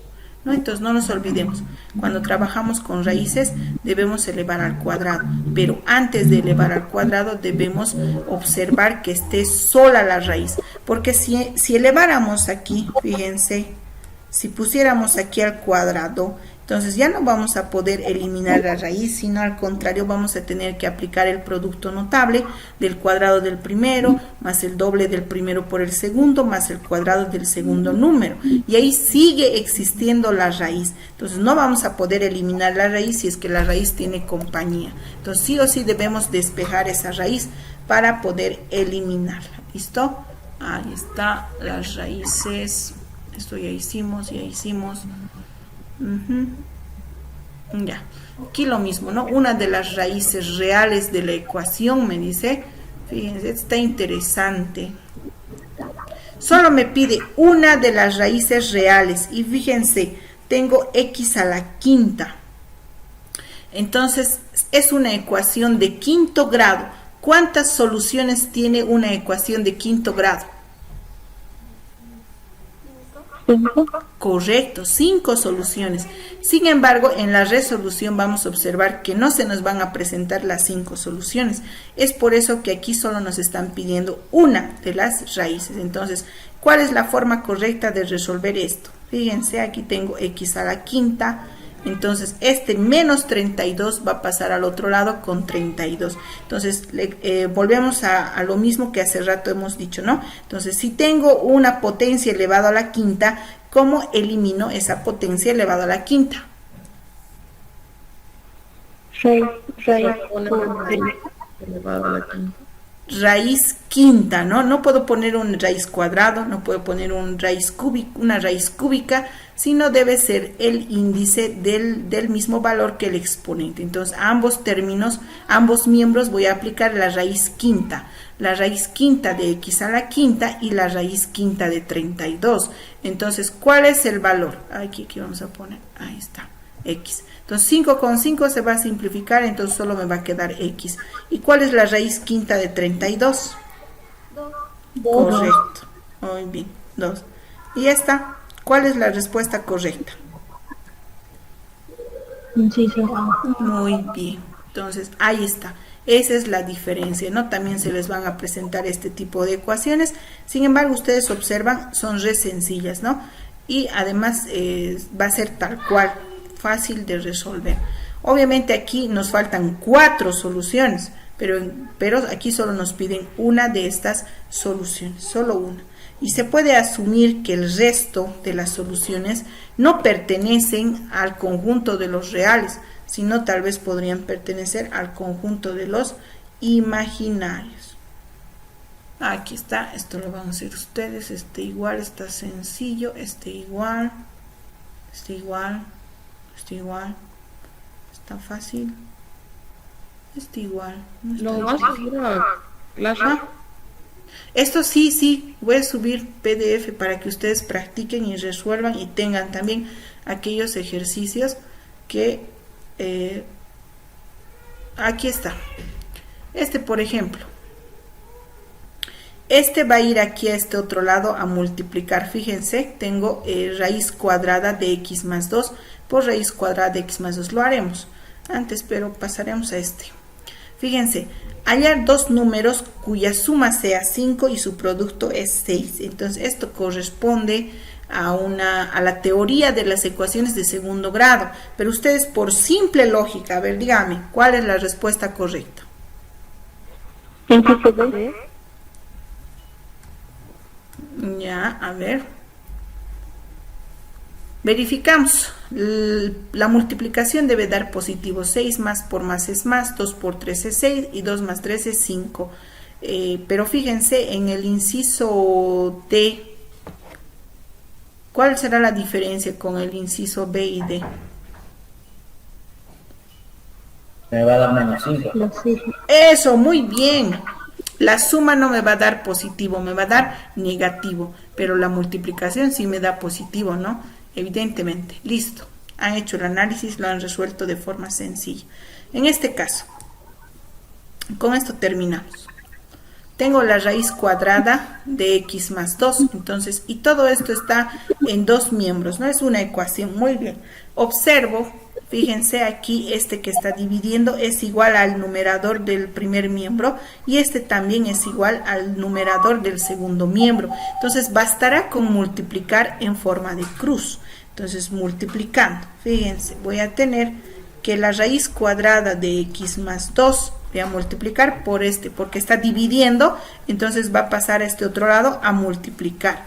¿No? Entonces no nos olvidemos, cuando trabajamos con raíces debemos elevar al cuadrado, pero antes de elevar al cuadrado debemos observar que esté sola la raíz, porque si eleváramos aquí, fíjense, si pusiéramos aquí al cuadrado, entonces ya no vamos a poder eliminar la raíz, sino al contrario vamos a tener que aplicar el producto notable del cuadrado del primero, más el doble del primero por el segundo, más el cuadrado del segundo número. Y ahí sigue existiendo la raíz. Entonces no vamos a poder eliminar la raíz si es que la raíz tiene compañía. Entonces sí o sí debemos despejar esa raíz para poder eliminarla. ¿Listo? Ahí está, las raíces. Esto ya hicimos. Ya, aquí lo mismo, ¿no? Una de las raíces reales de la ecuación me dice, fíjense, está interesante. Solo me pide una de las raíces reales y fíjense, tengo x a la quinta. Entonces, es una ecuación de quinto grado. ¿Cuántas soluciones tiene una ecuación de quinto grado? 5. Correcto, 5 soluciones. Sin embargo, en la resolución vamos a observar que no se nos van a presentar las 5 soluciones. Es por eso que aquí solo nos están pidiendo una de las raíces. Entonces, ¿cuál es la forma correcta de resolver esto? Fíjense, aquí tengo x a la quinta. Entonces, este menos 32 va a pasar al otro lado con 32. Entonces, volvemos a lo mismo que hace rato hemos dicho, ¿no? Entonces, si tengo una potencia elevada a la quinta, ¿cómo elimino esa potencia elevada a la quinta? Raíz quinta, ¿no? No puedo poner un raíz cuadrado, no puedo poner una raíz cúbica, sino debe ser el índice del mismo valor que el exponente. Entonces, a ambos términos, ambos miembros voy a aplicar la raíz quinta de x a la quinta y la raíz quinta de 32. Entonces, ¿cuál es el valor? Aquí vamos a poner, ahí está, x. Entonces 5 con 5 se va a simplificar, entonces solo me va a quedar x. ¿Y cuál es la raíz quinta de 32? 2. Correcto. Muy bien, 2. Y ya está. ¿Cuál es la respuesta correcta? Inciso A. Muy bien. Entonces ahí está. Esa es la diferencia, ¿no? También se les van a presentar este tipo de ecuaciones. Sin embargo, ustedes observan, son re sencillas, ¿no? Y además va a ser tal cual, fácil de resolver. Obviamente aquí nos faltan 4 soluciones, pero aquí solo nos piden una de estas soluciones, solo una. Y se puede asumir que el resto de las soluciones no pertenecen al conjunto de los reales, sino tal vez podrían pertenecer al conjunto de los imaginarios. Aquí está, esto lo van a hacer ustedes. Este igual, está sencillo. Este igual, este igual, este igual. Está fácil. Este igual. No está ¿Lo vas a subir a Classroom? Esto sí, voy a subir PDF para que ustedes practiquen y resuelvan y tengan también aquellos ejercicios que aquí está. Este, por ejemplo, este va a ir aquí a este otro lado a multiplicar. Fíjense, tengo raíz cuadrada de x más 2 por raíz cuadrada de x más 2. Lo haremos antes, pero pasaremos a este. Fíjense, hallar dos números cuya suma sea 5 y su producto es 6. Entonces esto corresponde a la teoría de las ecuaciones de segundo grado. Pero ustedes, por simple lógica, a ver, dígame, ¿cuál es la respuesta correcta? Ya, a ver. Verificamos. La multiplicación debe dar positivo. 6 más por más es más, 2 por 3 es 6 y 2 más 3 es 5. Pero fíjense en el inciso D. ¿Cuál será la diferencia con el inciso B y D? Me va a dar menos 5. Eso, muy bien. La suma no me va a dar positivo, me va a dar negativo, pero la multiplicación sí me da positivo, ¿no? Evidentemente. Listo. Han hecho el análisis, lo han resuelto de forma sencilla. En este caso, con esto terminamos. Tengo la raíz cuadrada de x más 2, entonces, y todo esto está en dos miembros, ¿no? Es una ecuación, muy bien. Observo, fíjense aquí, este que está dividiendo es igual al numerador del primer miembro y este también es igual al numerador del segundo miembro. Entonces, bastará con multiplicar en forma de cruz. Entonces, multiplicando, fíjense, voy a tener que la raíz cuadrada de x más 2, voy a multiplicar por este, porque está dividiendo, entonces va a pasar a este otro lado a multiplicar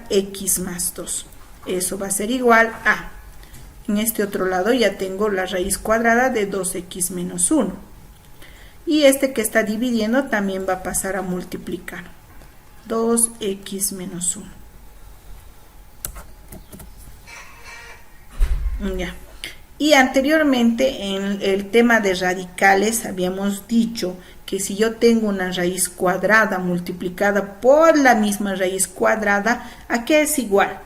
x más 2. Eso va a ser igual a, en este otro lado ya tengo la raíz cuadrada de 2x menos 1. Y este que está dividiendo también va a pasar a multiplicar. 2x menos 1. Ya. Y anteriormente en el tema de radicales habíamos dicho que si yo tengo una raíz cuadrada multiplicada por la misma raíz cuadrada, ¿a qué es igual?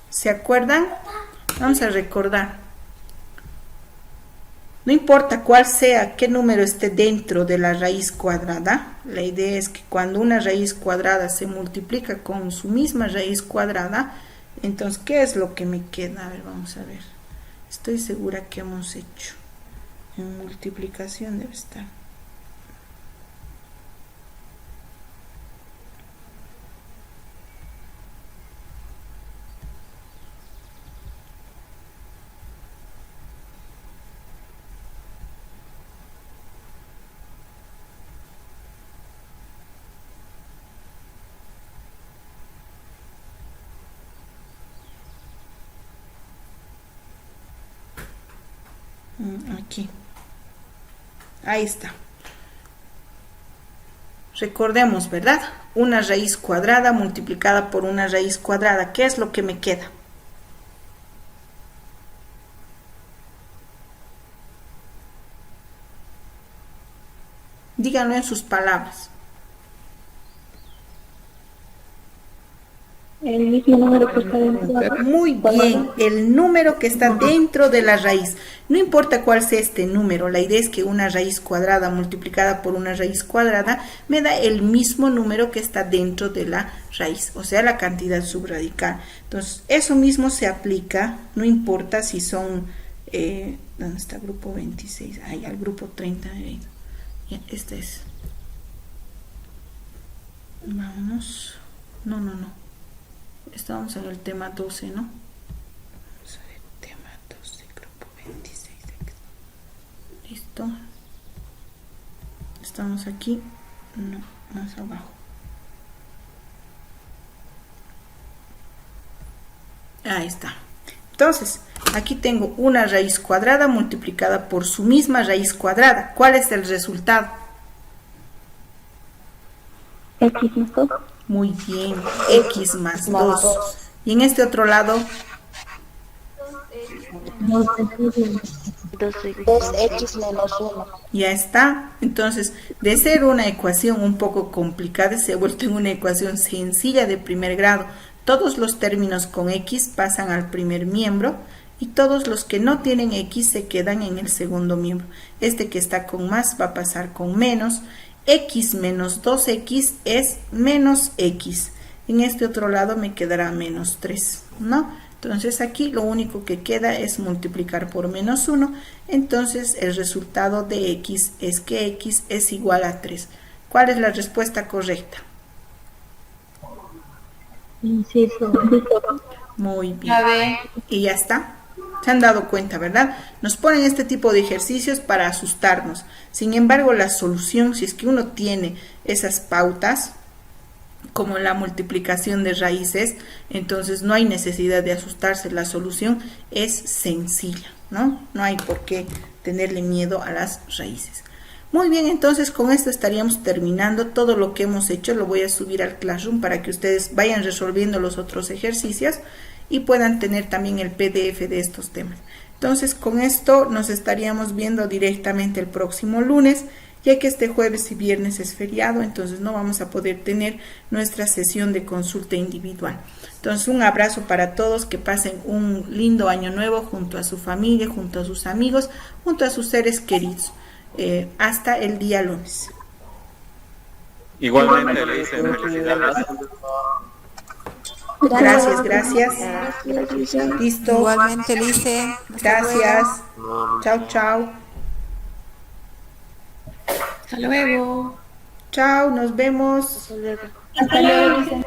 ¿Se acuerdan? Vamos a recordar. No importa cuál sea, qué número esté dentro de la raíz cuadrada, la idea es que cuando una raíz cuadrada se multiplica con su misma raíz cuadrada, entonces, ¿qué es lo que me queda? A ver, vamos a ver. Estoy segura que hemos hecho. En multiplicación debe estar. Aquí. Ahí está. Recordemos, ¿verdad? Una raíz cuadrada multiplicada por una raíz cuadrada. ¿Qué es lo que me queda? Díganlo en sus palabras. El mismo número que está dentro. Muy bien, el número que está dentro de la raíz. No importa cuál sea este número, la idea es que una raíz cuadrada multiplicada por una raíz cuadrada me da el mismo número que está dentro de la raíz, o sea, la cantidad subradical. Entonces, eso mismo se aplica, no importa si son, ¿dónde está el grupo 26? Ahí, al grupo 30. Ya, este es. Vamos. No. Estamos en el tema 12, ¿no? Vamos a ver, tema 12, grupo 26. Listo. Estamos aquí. No, más abajo. Ahí está. Entonces, aquí tengo una raíz cuadrada multiplicada por su misma raíz cuadrada. ¿Cuál es el resultado? X más 2. Muy bien, x más 2. Y en este otro lado, 2x menos 1. ya está. Entonces, de ser una ecuación un poco complicada, se ha vuelto en una ecuación sencilla de primer grado. Todos los términos con x pasan al primer miembro y todos los que no tienen x se quedan en el segundo miembro. Este que está con más va a pasar con menos. X menos 2x es menos x. En este otro lado me quedará menos 3, ¿no? Entonces aquí lo único que queda es multiplicar por menos 1. Entonces el resultado de x es que x es igual a 3. ¿Cuál es la respuesta correcta? Inciso. Muy bien. La B. Y ya está. Se han dado cuenta, ¿verdad? Nos ponen este tipo de ejercicios para asustarnos. Sin embargo, la solución, si es que uno tiene esas pautas, como la multiplicación de raíces, entonces no hay necesidad de asustarse. La solución es sencilla, ¿no? No hay por qué tenerle miedo a las raíces. Muy bien, entonces con esto estaríamos terminando. Todo lo que hemos hecho lo voy a subir al Classroom para que ustedes vayan resolviendo los otros ejercicios y puedan tener también el PDF de estos temas. Entonces con esto nos estaríamos viendo directamente el próximo lunes, ya que este jueves y viernes es feriado, entonces no vamos a poder tener nuestra sesión de consulta individual. Entonces un abrazo para todos, que pasen un lindo año nuevo junto a su familia, junto a sus amigos, junto a sus seres queridos. Hasta el día lunes. Igualmente le dicen felicidades. Gracias. Listo. Igualmente, Lice. Gracias. Chao, chao. Hasta luego. Chao, nos vemos. Hasta luego.